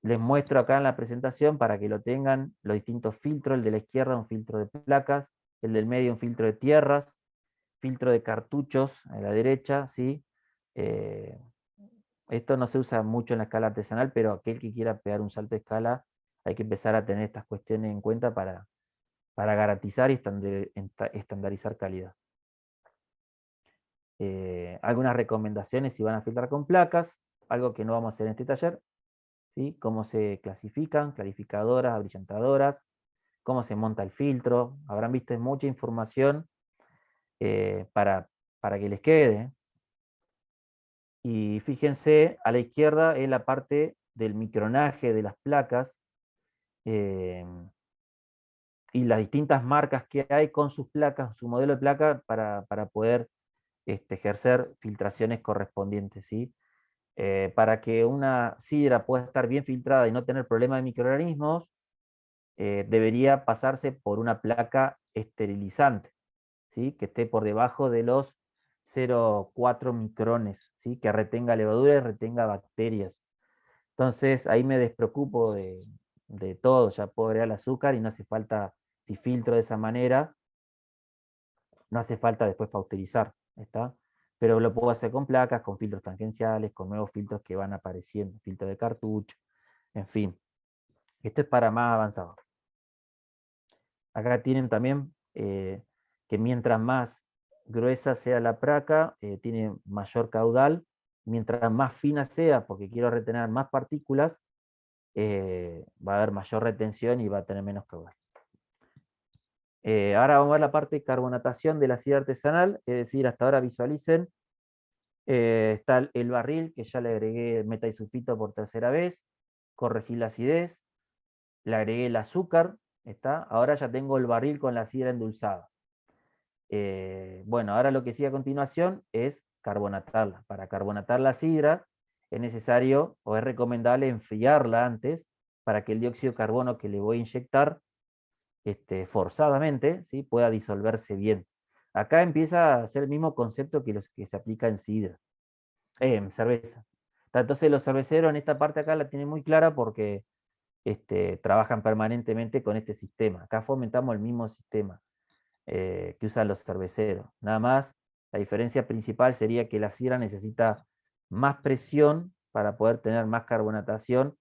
Les muestro acá en la presentación para que lo tengan los distintos filtros. El de la izquierda un filtro de placas, el del medio un filtro de tierras, filtro de cartuchos a la derecha, ¿sí? Eh, Esto no se usa mucho en la escala artesanal, pero aquel que quiera pegar un salto de escala, hay que empezar a tener estas cuestiones en cuenta para garantizar y estandarizar calidad. Algunas recomendaciones si van a filtrar con placas, algo que no vamos a hacer en este taller, ¿sí? Cómo se clasifican, clarificadoras, abrillantadoras, cómo se monta el filtro. Habrán visto mucha información para que les quede. Y fíjense, a la izquierda es la parte del micronaje de las placas, y las distintas marcas que hay con sus placas, su modelo de placa, para poder ejercer filtraciones correspondientes, ¿sí? Para que una sidra pueda estar bien filtrada y no tener problemas de microorganismos, debería pasarse por una placa esterilizante, ¿sí? Que esté por debajo de los 0,4 micrones, ¿sí? Que retenga levadura y retenga bacterias. Entonces ahí me despreocupo de todo, ya puedo agregar el azúcar y no hace falta, si filtro de esa manera, no hace falta después pausterizar, ¿está? Pero lo puedo hacer con placas, con filtros tangenciales, con nuevos filtros que van apareciendo, filtro de cartucho, en fin. Esto es para más avanzado. Acá tienen también que mientras más gruesa sea la placa, tiene mayor caudal. Mientras más fina sea, porque quiero retener más partículas, va a haber mayor retención y va a tener menos caudal. Ahora vamos a ver la parte de carbonatación de la sidra artesanal, es decir, hasta ahora visualicen, está el barril, que ya le agregué metaisulfito por tercera vez, corregí la acidez, le agregué el azúcar, ¿está? Ahora ya tengo el barril con la sidra endulzada. Bueno, ahora lo que sigue a continuación es carbonatarla. Para carbonatar la sidra es necesario o es recomendable enfriarla antes para que el dióxido de carbono que le voy a inyectar forzadamente, ¿sí? Pueda disolverse bien. Acá empieza a ser el mismo concepto que los que se aplica en sidra, en cerveza. Entonces los cerveceros en esta parte acá la tienen muy clara porque trabajan permanentemente con este sistema. Acá fomentamos el mismo sistema que usan los cerveceros. Nada más, la diferencia principal sería que la sidra necesita más presión para poder tener más carbonatación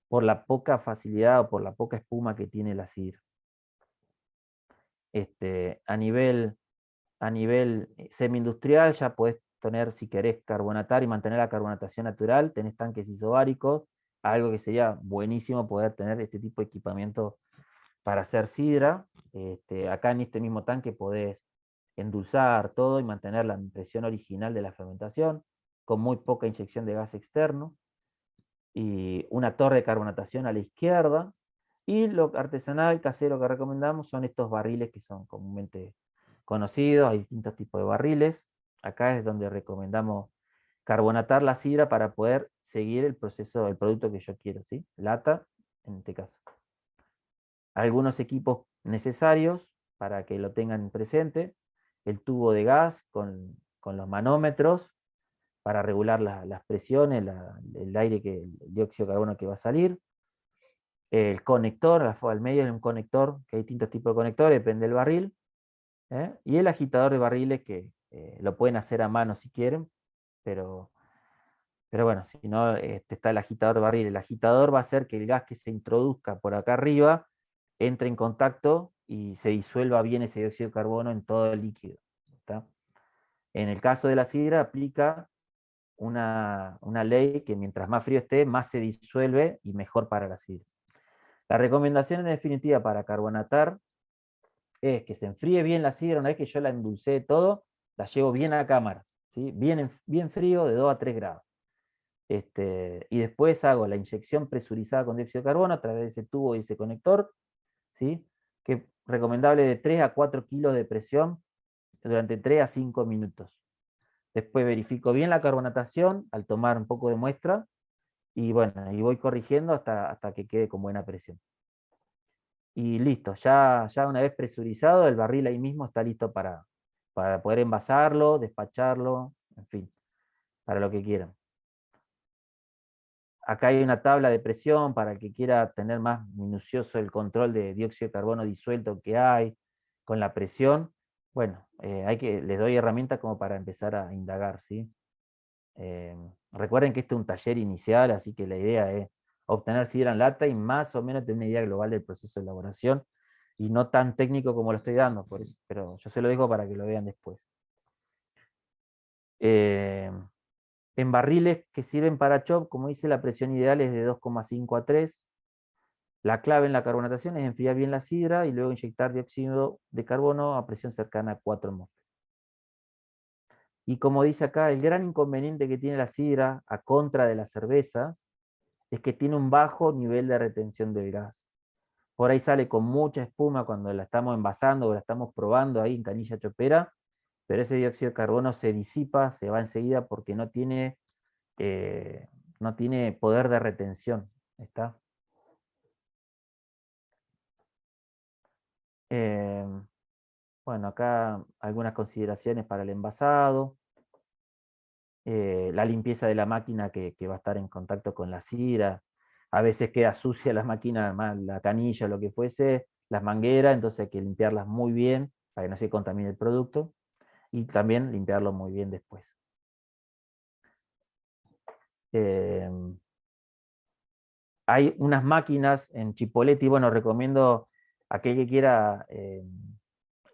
por la poca facilidad o por la poca espuma que tiene la sidra. A nivel semi-industrial ya puedes tener, si querés carbonatar y mantener la carbonatación natural, tenés tanques isobáricos, algo que sería buenísimo poder tener este tipo de equipamiento para hacer sidra. Acá en este mismo tanque podés endulzar todo y mantener la impresión original de la fermentación, con muy poca inyección de gas externo, y una torre de carbonatación a la izquierda, y lo artesanal casero que recomendamos son estos barriles que son comúnmente conocidos, hay distintos tipos de barriles. Acá es donde recomendamos carbonatar la sidra para poder seguir el proceso, el producto que yo quiero, ¿sí? Lata, en este caso. Algunos equipos necesarios para que lo tengan presente: el tubo de gas con los manómetros para regular las presiones, el aire, el dióxido de carbono que va a salir. El conector, al medio es un conector, que hay distintos tipos de conectores, depende del barril. Y el agitador de barriles, que lo pueden hacer a mano si quieren, pero bueno, si no, está el agitador de barril. El agitador va a hacer que el gas que se introduzca por acá arriba entre en contacto y se disuelva bien ese dióxido de carbono en todo el líquido. ¿Está? En el caso de la sidra aplica una ley que mientras más frío esté, más se disuelve y mejor para la sidra. La recomendación en definitiva para carbonatar es que se enfríe bien la sidra. Una vez que yo la endulcé todo, la llevo bien a cámara, ¿sí? Bien frío, de 2 a 3 grados. Y después hago la inyección presurizada con dióxido de carbono a través de ese tubo y ese conector, ¿sí? Que es recomendable de 3 a 4 kilos de presión durante 3 a 5 minutos. Después verifico bien la carbonatación al tomar un poco de muestra, y bueno, y voy corrigiendo hasta que quede con buena presión. Y listo, ya una vez presurizado, el barril ahí mismo está listo para poder envasarlo, despacharlo, en fin, para lo que quieran. Acá hay una tabla de presión para el que quiera tener más minucioso el control de dióxido de carbono disuelto que hay con la presión. Bueno, les doy herramientas como para empezar a indagar, ¿sí? Recuerden que este es un taller inicial, así que la idea es obtener sidra en lata y más o menos tener una idea global del proceso de elaboración, y no tan técnico como lo estoy dando, pero yo se lo dejo para que lo vean después. En barriles que sirven para chop, como dice, la presión ideal es de 2,5 a 3. La clave en la carbonatación es enfriar bien la sidra y luego inyectar dióxido de carbono a presión cercana a 4 atmósferas. Y como dice acá, el gran inconveniente que tiene la sidra a contra de la cerveza es que tiene un bajo nivel de retención del gas. Por ahí sale con mucha espuma cuando la estamos envasando o la estamos probando ahí en canilla chopera, pero ese dióxido de carbono se disipa, se va enseguida porque no tiene poder de retención. ¿Está? Bueno, acá algunas consideraciones para el envasado. La limpieza de la máquina que va a estar en contacto con la sidra. A veces queda sucia la máquina, la canilla, lo que fuese, las mangueras, entonces hay que limpiarlas muy bien para que no se contamine el producto, y también limpiarlo muy bien después. Hay unas máquinas en Chipoletti, bueno, recomiendo a aquel que quiera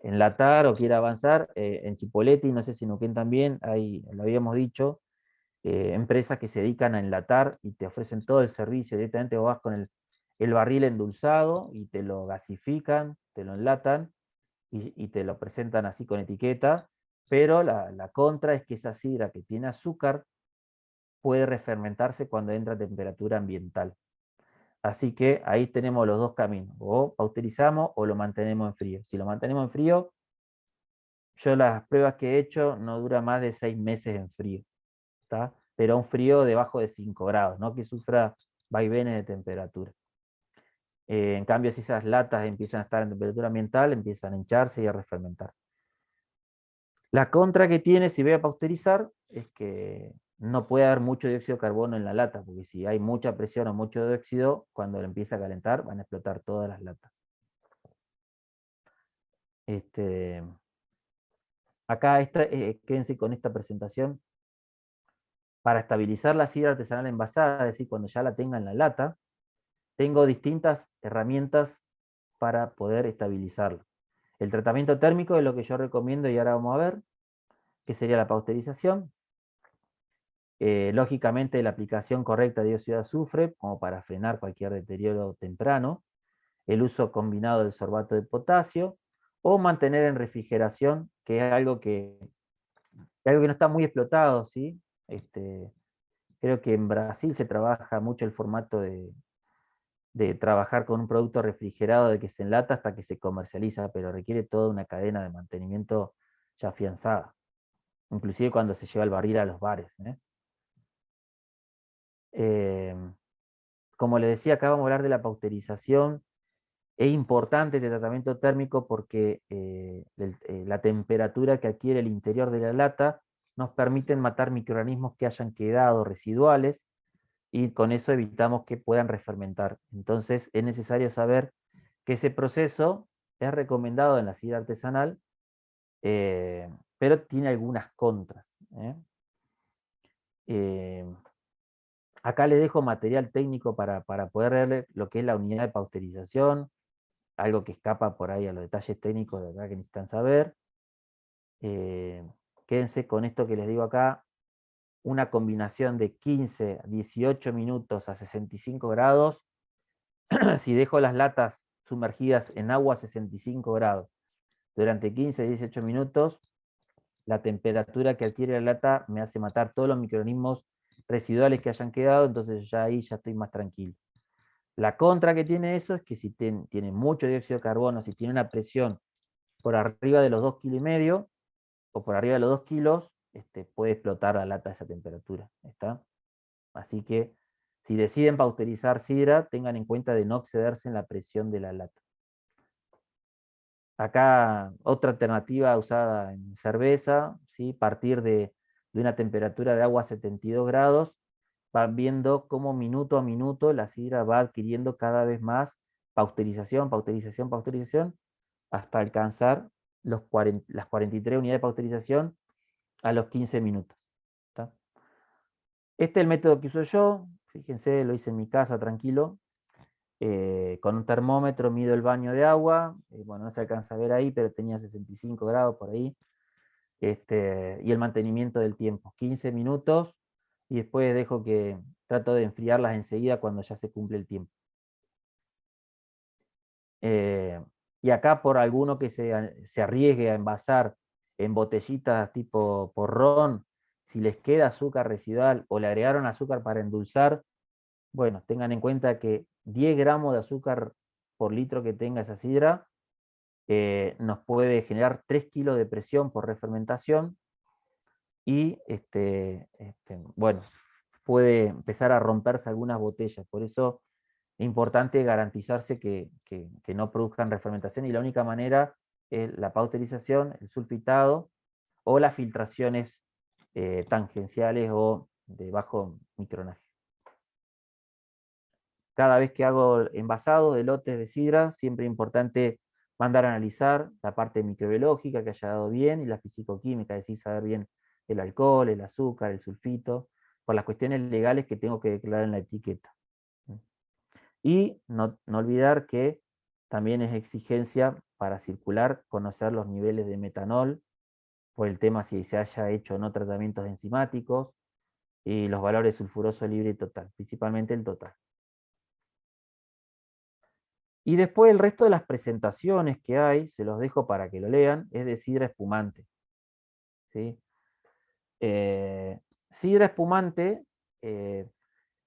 enlatar o quiera avanzar, en Chipoletti, no sé si en Neuquén también, lo habíamos dicho, empresas que se dedican a enlatar y te ofrecen todo el servicio. Directamente vos vas con el barril endulzado y te lo gasifican, te lo enlatan y te lo presentan así con etiqueta, pero la contra es que esa sidra que tiene azúcar puede refermentarse cuando entra a temperatura ambiental. Así que ahí tenemos los dos caminos: o pausterizamos o lo mantenemos en frío. Si lo mantenemos en frío, yo las pruebas que he hecho no dura más de 6 meses en frío, ¿está? Pero a un frío debajo de 5 grados, no que sufra vaivenes de temperatura. En cambio, si esas latas empiezan a estar en temperatura ambiental, empiezan a hincharse y a refermentar. La contra que tiene si voy a pasteurizar es que no puede haber mucho dióxido de carbono en la lata, porque si hay mucha presión o mucho dióxido, cuando lo empieza a calentar van a explotar todas las latas. Acá quédense con esta presentación. Para estabilizar la sidra artesanal envasada, es decir, cuando ya la tenga en la lata, tengo distintas herramientas para poder estabilizarla. El tratamiento térmico es lo que yo recomiendo, y ahora vamos a ver, que sería la pasteurización. Lógicamente la aplicación correcta de dióxido de azufre, como para frenar cualquier deterioro temprano, el uso combinado del sorbato de potasio, o mantener en refrigeración, que es algo que no está muy explotado, ¿sí? Creo que en Brasil se trabaja mucho el formato de trabajar con un producto refrigerado de que se enlata hasta que se comercializa, pero requiere toda una cadena de mantenimiento ya afianzada, inclusive cuando se lleva el barril a los bares. Como les decía, acá vamos a hablar de la pasteurización. Es importante este tratamiento térmico porque la temperatura que adquiere el interior de la lata nos permite matar microorganismos que hayan quedado residuales, y con eso evitamos que puedan refermentar. Entonces es necesario saber que ese proceso es recomendado en la sidra artesanal, pero tiene algunas contras. Acá les dejo material técnico para poder ver lo que es la unidad de pasteurización. algo que escapa por ahí a los detalles técnicos de verdad que necesitan saber. Quédense con esto que les digo acá, una combinación de 15 a 18 minutos a 65 grados, si dejo las latas sumergidas en agua a 65 grados durante 15 a 18 minutos, la temperatura que adquiere la lata me hace matar todos los microorganismos residuales que hayan quedado, entonces ya ahí ya estoy más tranquilo. La contra que tiene eso es que si tiene mucho dióxido de carbono, si tiene una presión por arriba de los 2,5 kg o por arriba de los 2 kilos, puede explotar la lata a esa temperatura. ¿Está? Así que si deciden pausterizar sidra, tengan en cuenta de no excederse en la presión de la lata. Acá otra alternativa usada en cerveza, ¿sí? Partir de una temperatura de agua a 72 grados, van viendo cómo minuto a minuto la sidra va adquiriendo cada vez más pasteurización, pasteurización, pasteurización, hasta alcanzar las 43 unidades de pasteurización a los 15 minutos. ¿Está? Este es el método que uso yo, fíjense, lo hice en mi casa tranquilo, con un termómetro mido el baño de agua, bueno, no se alcanza a ver ahí, pero tenía 65 grados por ahí, y el mantenimiento del tiempo, 15 minutos, y después dejo que trato de enfriarlas enseguida cuando ya se cumple el tiempo. Y acá por alguno que se arriesgue a envasar en botellitas tipo porrón, si les queda azúcar residual o le agregaron azúcar para endulzar, bueno, tengan en cuenta que 10 gramos de azúcar por litro que tenga esa sidra nos puede generar 3 kilos de presión por refermentación y bueno, puede empezar a romperse algunas botellas. Por eso es importante garantizarse que no produzcan refermentación y la única manera es la pasteurización, el sulfitado o las filtraciones tangenciales o de bajo micronaje. Cada vez que hago envasado de lotes de sidra, siempre es importante mandar a analizar la parte microbiológica que haya dado bien y la fisicoquímica, es decir, saber bien el alcohol, el azúcar, el sulfito, por las cuestiones legales que tengo que declarar en la etiqueta. Y no olvidar que también es exigencia para circular conocer los niveles de metanol, por el tema si se haya hecho o no tratamientos enzimáticos, y los valores sulfuroso libre y total, principalmente el total. Y después el resto de las presentaciones que hay, se los dejo para que lo lean, es de sidra espumante. ¿Sí? Sidra espumante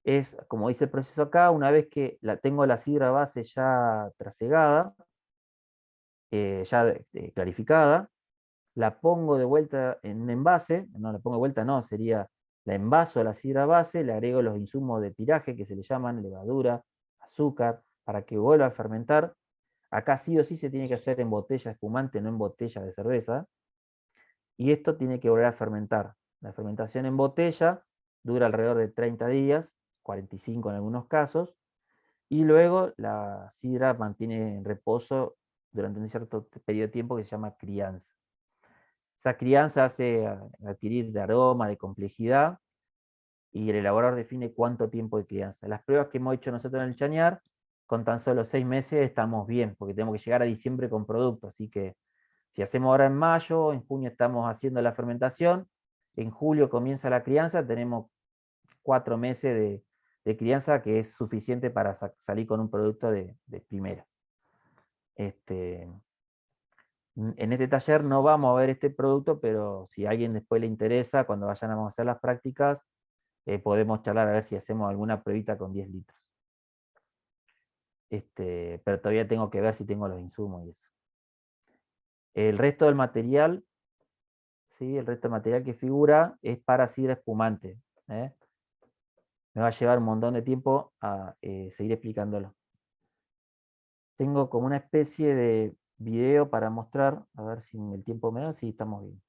es, como dice el proceso acá, una vez que tengo la sidra base ya trasegada, ya clarificada, la pongo de vuelta en un envase, no la pongo de vuelta, no, sería la envaso a la sidra base, le agrego los insumos de tiraje que se le llaman levadura, azúcar, para que vuelva a fermentar. Acá sí o sí se tiene que hacer en botella espumante, no en botella de cerveza. Y esto tiene que volver a fermentar. La fermentación en botella dura alrededor de 30 días, 45 en algunos casos, y luego la sidra mantiene en reposo durante un cierto periodo de tiempo que se llama crianza. Esa crianza hace adquirir de aroma, de complejidad, y el elaborador define cuánto tiempo de crianza. Las pruebas que hemos hecho nosotros en el Chañar, con tan solo 6 meses estamos bien, porque tenemos que llegar a diciembre con producto, así que si hacemos ahora en mayo, en junio estamos haciendo la fermentación, en julio comienza la crianza, tenemos 4 meses de crianza que es suficiente para salir con un producto de primera. En este taller no vamos a ver este producto, pero si a alguien después le interesa, cuando vayan a hacer las prácticas, podemos charlar a ver si hacemos alguna pruebita con 10 litros. Pero todavía tengo que ver si tengo los insumos y eso. El resto del material, ¿sí? El resto del material que figura es para sidra espumante. Me va a llevar un montón de tiempo a seguir explicándolo. Tengo como una especie de video para mostrar, a ver si el tiempo me da, si estamos bien.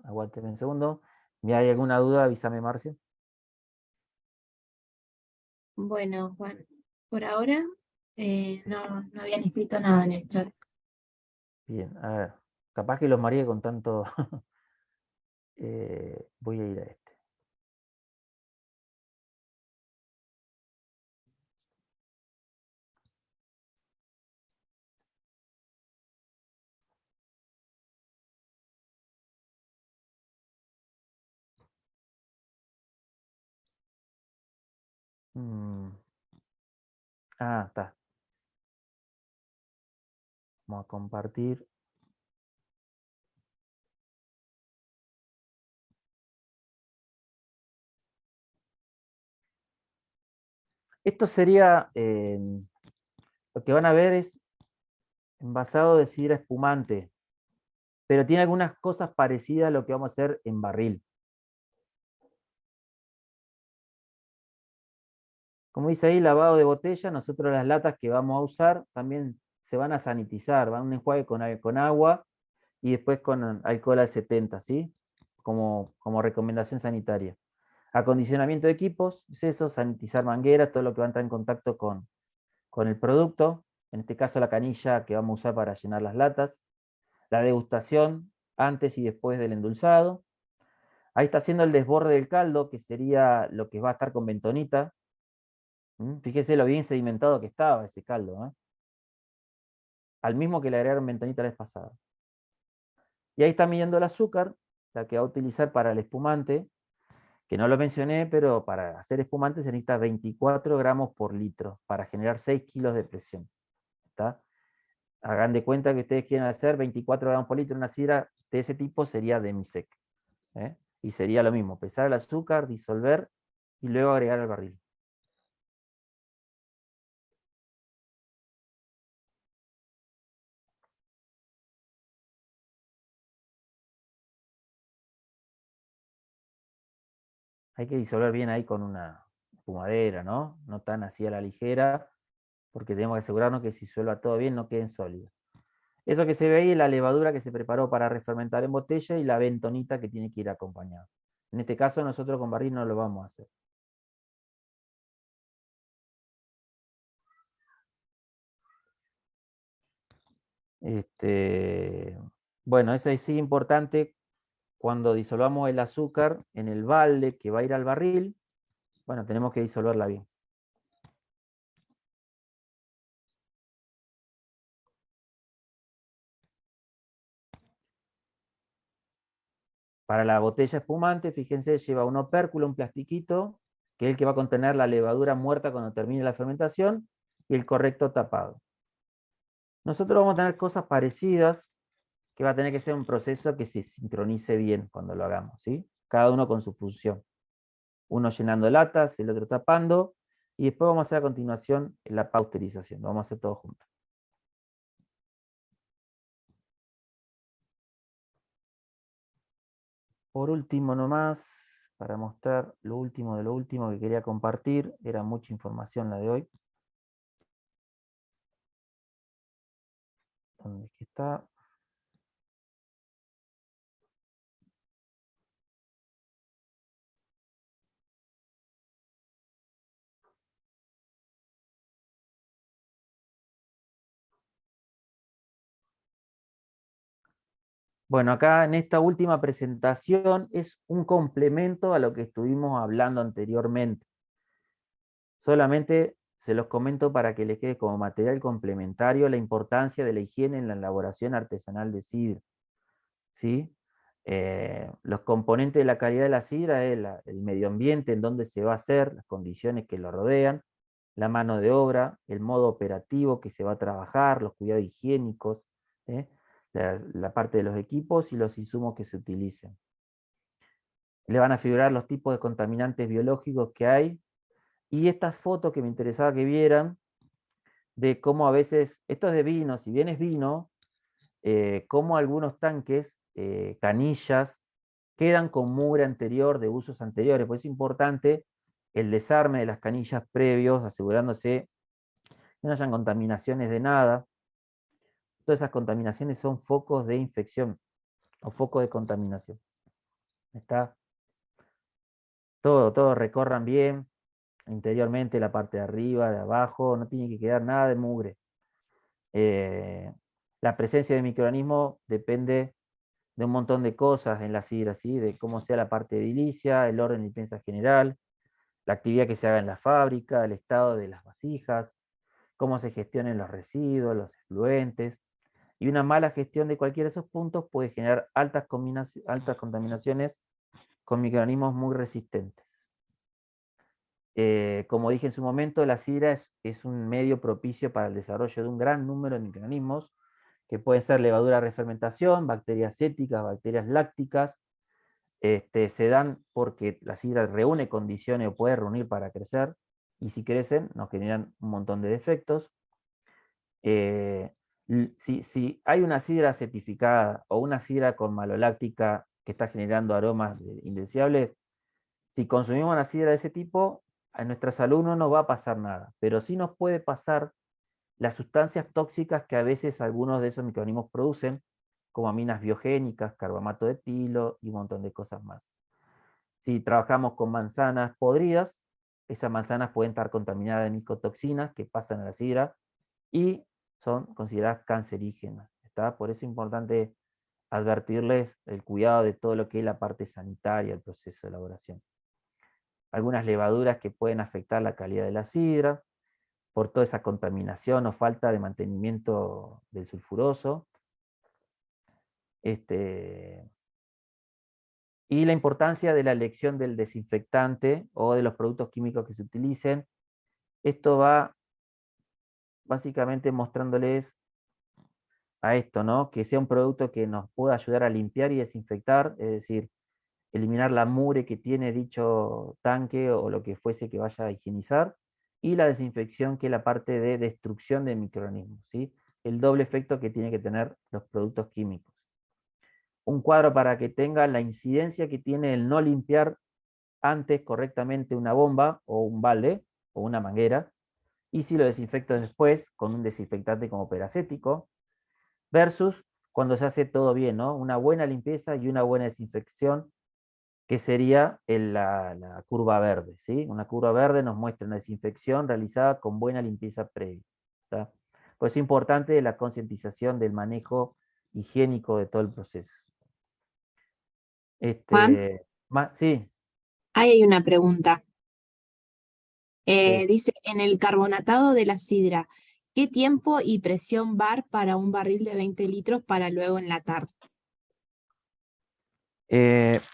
Aguánteme un segundo. Si hay alguna duda, avísame, Marcia.
Bueno, Juan, por ahora no habían escrito nada en el chat.
Bien, a ver. Capaz que los mareé con tanto. Voy a ir a este. Está. Vamos a compartir. Esto sería, lo que van a ver es envasado de sidra espumante, pero tiene algunas cosas parecidas a lo que vamos a hacer en barril. Como dice ahí, lavado de botella, nosotros las latas que vamos a usar también se van a sanitizar, van a un enjuague con agua y después con alcohol al 70, ¿sí? Como recomendación sanitaria. Acondicionamiento de equipos, es eso, sanitizar mangueras, todo lo que va a entrar en contacto con el producto, en este caso la canilla que vamos a usar para llenar las latas, la degustación antes y después del endulzado. Ahí está haciendo el desborde del caldo, que sería lo que va a estar con bentonita. Fíjese lo bien sedimentado que estaba ese caldo, ¿eh? Al mismo que le agregaron bentonita la vez pasada. Y ahí está midiendo el azúcar, la que va a utilizar para el espumante, que no lo mencioné, pero para hacer espumante se necesita 24 gramos por litro para generar 6 kilos de presión. ¿Está? Hagan de cuenta que ustedes quieren hacer 24 gramos por litro, una sidra de ese tipo sería demisec. ¿Eh? Y sería lo mismo, pesar el azúcar, disolver y luego agregar al barril. Hay que disolver bien ahí con una espumadera, ¿no? No tan así a la ligera, porque tenemos que asegurarnos que si disuelva todo bien no queden sólidos. Eso que se ve ahí es la levadura que se preparó para refermentar en botella y la bentonita que tiene que ir acompañada. En este caso nosotros con barril no lo vamos a hacer. Bueno, eso sí es importante cuando disolvamos el azúcar en el balde que va a ir al barril. Bueno, tenemos que disolverla bien. Para la botella espumante, fíjense, lleva un opérculo, un plastiquito, que es el que va a contener la levadura muerta cuando termine la fermentación, y el correcto tapado. Nosotros vamos a tener cosas parecidas, que va a tener que ser un proceso que se sincronice bien cuando lo hagamos, ¿sí? Cada uno con su función. Uno llenando latas, el otro tapando, y después vamos a hacer a continuación la pasteurización. Lo vamos a hacer todo juntos. Por último nomás, para mostrar lo último de lo último que quería compartir, era mucha información la de hoy. ¿Dónde es que está? Bueno, acá en esta última presentación es un complemento a lo que estuvimos hablando anteriormente. Solamente se los comento para que les quede como material complementario la importancia de la higiene en la elaboración artesanal de sidra, ¿sí? Los componentes de la calidad de la sidra es el medio ambiente en donde se va a hacer, las condiciones que lo rodean, la mano de obra, el modo operativo que se va a trabajar, los cuidados higiénicos, ¿eh? La parte de los equipos y los insumos que se utilicen. Le van a figurar los tipos de contaminantes biológicos que hay, y estas fotos que me interesaba que vieran, de cómo a veces, esto es de vino, si bien es vino, cómo algunos tanques, canillas, quedan con mugre anterior de usos anteriores. Pues es importante el desarme de las canillas previos, asegurándose que no hayan contaminaciones de nada. Todas esas contaminaciones son focos de infección o focos de contaminación. ¿Está? Todo recorran bien, interiormente, la parte de arriba, de abajo, no tiene que quedar nada de mugre. La presencia de microorganismos depende de un montón de cosas en la sidra, ¿sí? De cómo sea la parte edilicia, el orden y limpieza general, la actividad que se haga en la fábrica, el estado de las vasijas, cómo se gestionen los residuos, los efluentes, y una mala gestión de cualquiera de esos puntos puede generar altas contaminaciones con microorganismos muy resistentes. como dije en su momento, la sidra es un medio propicio para el desarrollo de un gran número de microorganismos, que pueden ser levadura de refermentación, bacterias céticas, bacterias lácticas. Se dan porque la sidra reúne condiciones o puede reunir para crecer, y si crecen nos generan un montón de defectos. Si hay una sidra certificada o una sidra con maloláctica que está generando aromas indeseables, si consumimos una sidra de ese tipo, a nuestra salud no nos va a pasar nada, pero sí nos puede pasar las sustancias tóxicas que a veces algunos de esos microorganismos producen, como aminas biogénicas, carbamato de etilo y un montón de cosas más. Si trabajamos con manzanas podridas, esas manzanas pueden estar contaminadas de micotoxinas que pasan a la sidra y son consideradas cancerígenas. ¿Está? Por eso es importante advertirles el cuidado de todo lo que es la parte sanitaria del proceso de elaboración. Algunas levaduras que pueden afectar la calidad de la sidra, por toda esa contaminación o falta de mantenimiento del sulfuroso. Y la importancia de la elección del desinfectante o de los productos químicos que se utilicen. Esto va básicamente mostrándoles a esto, ¿no? Que sea un producto que nos pueda ayudar a limpiar y desinfectar, es decir, eliminar la mugre que tiene dicho tanque o lo que fuese que vaya a higienizar, y la desinfección, que es la parte de destrucción de microorganismos, ¿sí? El doble efecto que tiene que tener los productos químicos. Un cuadro para que tenga la incidencia que tiene el no limpiar antes correctamente una bomba o un balde o una manguera, y si lo desinfecto después con un desinfectante como peracético, versus cuando se hace todo bien, ¿no? Una buena limpieza y una buena desinfección, que sería la curva verde, ¿sí? Una curva verde nos muestra una desinfección realizada con buena limpieza previa, ¿está? Pues es importante la concientización del manejo higiénico de todo el proceso.
Juan,
Sí.
ahí hay una pregunta.
Sí.
Dice, en el carbonatado de la sidra, ¿qué tiempo y presión bar para un barril de 20 litros para luego enlatar?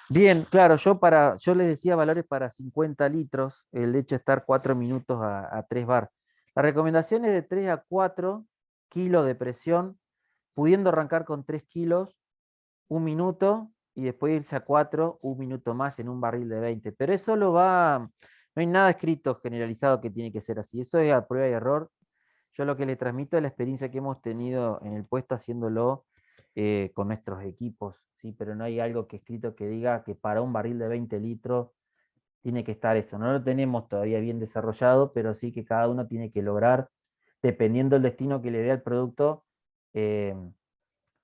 Bien, claro, yo les decía valores para 50 litros, el hecho de estar 4 minutos a 3 bar. La recomendación es de 3 a 4 kilos de presión, pudiendo arrancar con 3 kilos, 1 minuto, y después irse a 4, 1 minuto más en un barril de 20. Pero eso no hay nada escrito generalizado que tiene que ser así, eso es a prueba y error. Yo lo que le transmito es la experiencia que hemos tenido en el puesto haciéndolo con nuestros equipos, ¿sí? Pero no hay algo que escrito que diga que para un barril de 20 litros tiene que estar esto. No lo tenemos todavía bien desarrollado, pero sí que cada uno tiene que lograr, dependiendo del destino que le dé al producto, eh,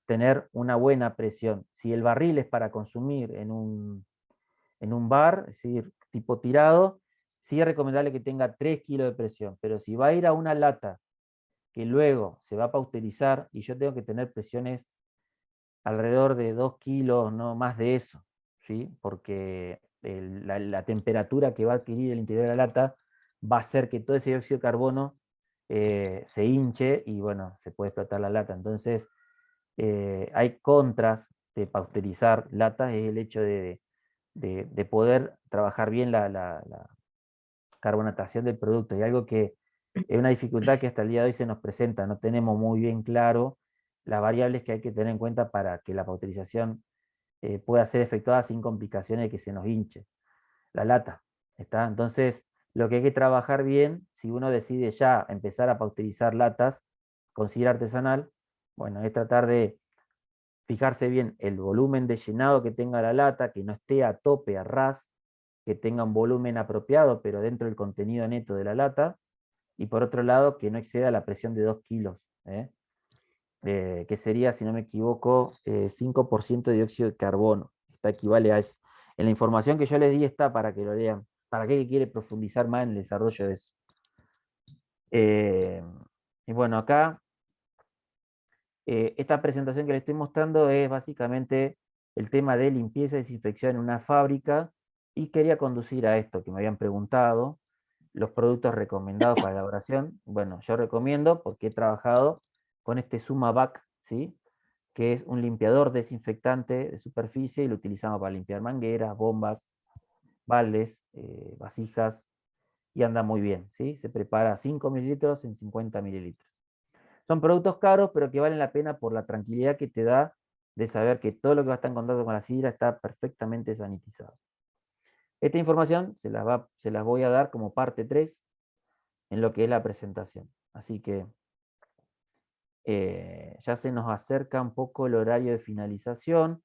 tener una buena presión. Si el barril es para consumir en un bar, es decir, tipo tirado, sí es recomendable que tenga 3 kilos de presión, pero si va a ir a una lata que luego se va a pausterizar y yo tengo que tener presiones alrededor de 2 kilos, no más de eso, ¿sí? Porque la temperatura que va a adquirir el interior de la lata va a hacer que todo ese dióxido de carbono se hinche y bueno, se puede explotar la lata. Entonces, hay contras de pasteurizar latas, es el hecho de poder trabajar bien la carbonatación del producto, y algo que es una dificultad que hasta el día de hoy se nos presenta. No tenemos muy bien claro las variables que hay que tener en cuenta para que la pasteurización pueda ser efectuada sin complicaciones de que se nos hinche la lata, ¿está? Entonces, lo que hay que trabajar bien, si uno decide ya empezar a pasteurizar latas con sidra artesanal, bueno, es tratar de fijarse bien el volumen de llenado que tenga la lata, que no esté a tope, a ras, que tenga un volumen apropiado, pero dentro del contenido neto de la lata, y por otro lado, que no exceda la presión de 2 kilos, que sería, si no me equivoco, 5% de dióxido de carbono. Esta equivale a eso. En la información que yo les di está para que lo lean, para aquel que quiere profundizar más en el desarrollo de eso. Y bueno, acá, esta presentación que les estoy mostrando es básicamente el tema de limpieza y desinfección en una fábrica, y quería conducir a esto que me habían preguntado, los productos recomendados para elaboración. Bueno, yo recomiendo, porque he trabajado con este Sumavac, ¿sí? Que es un limpiador desinfectante de superficie, y lo utilizamos para limpiar mangueras, bombas, baldes, vasijas, y anda muy bien, ¿sí? Se prepara 5 mililitros en 50 mililitros. Son productos caros, pero que valen la pena por la tranquilidad que te da de saber que todo lo que va a estar en contacto con la sidra está perfectamente sanitizado. Esta información se las voy a dar como parte 3 en lo que es la presentación. Así que ya se nos acerca un poco el horario de finalización.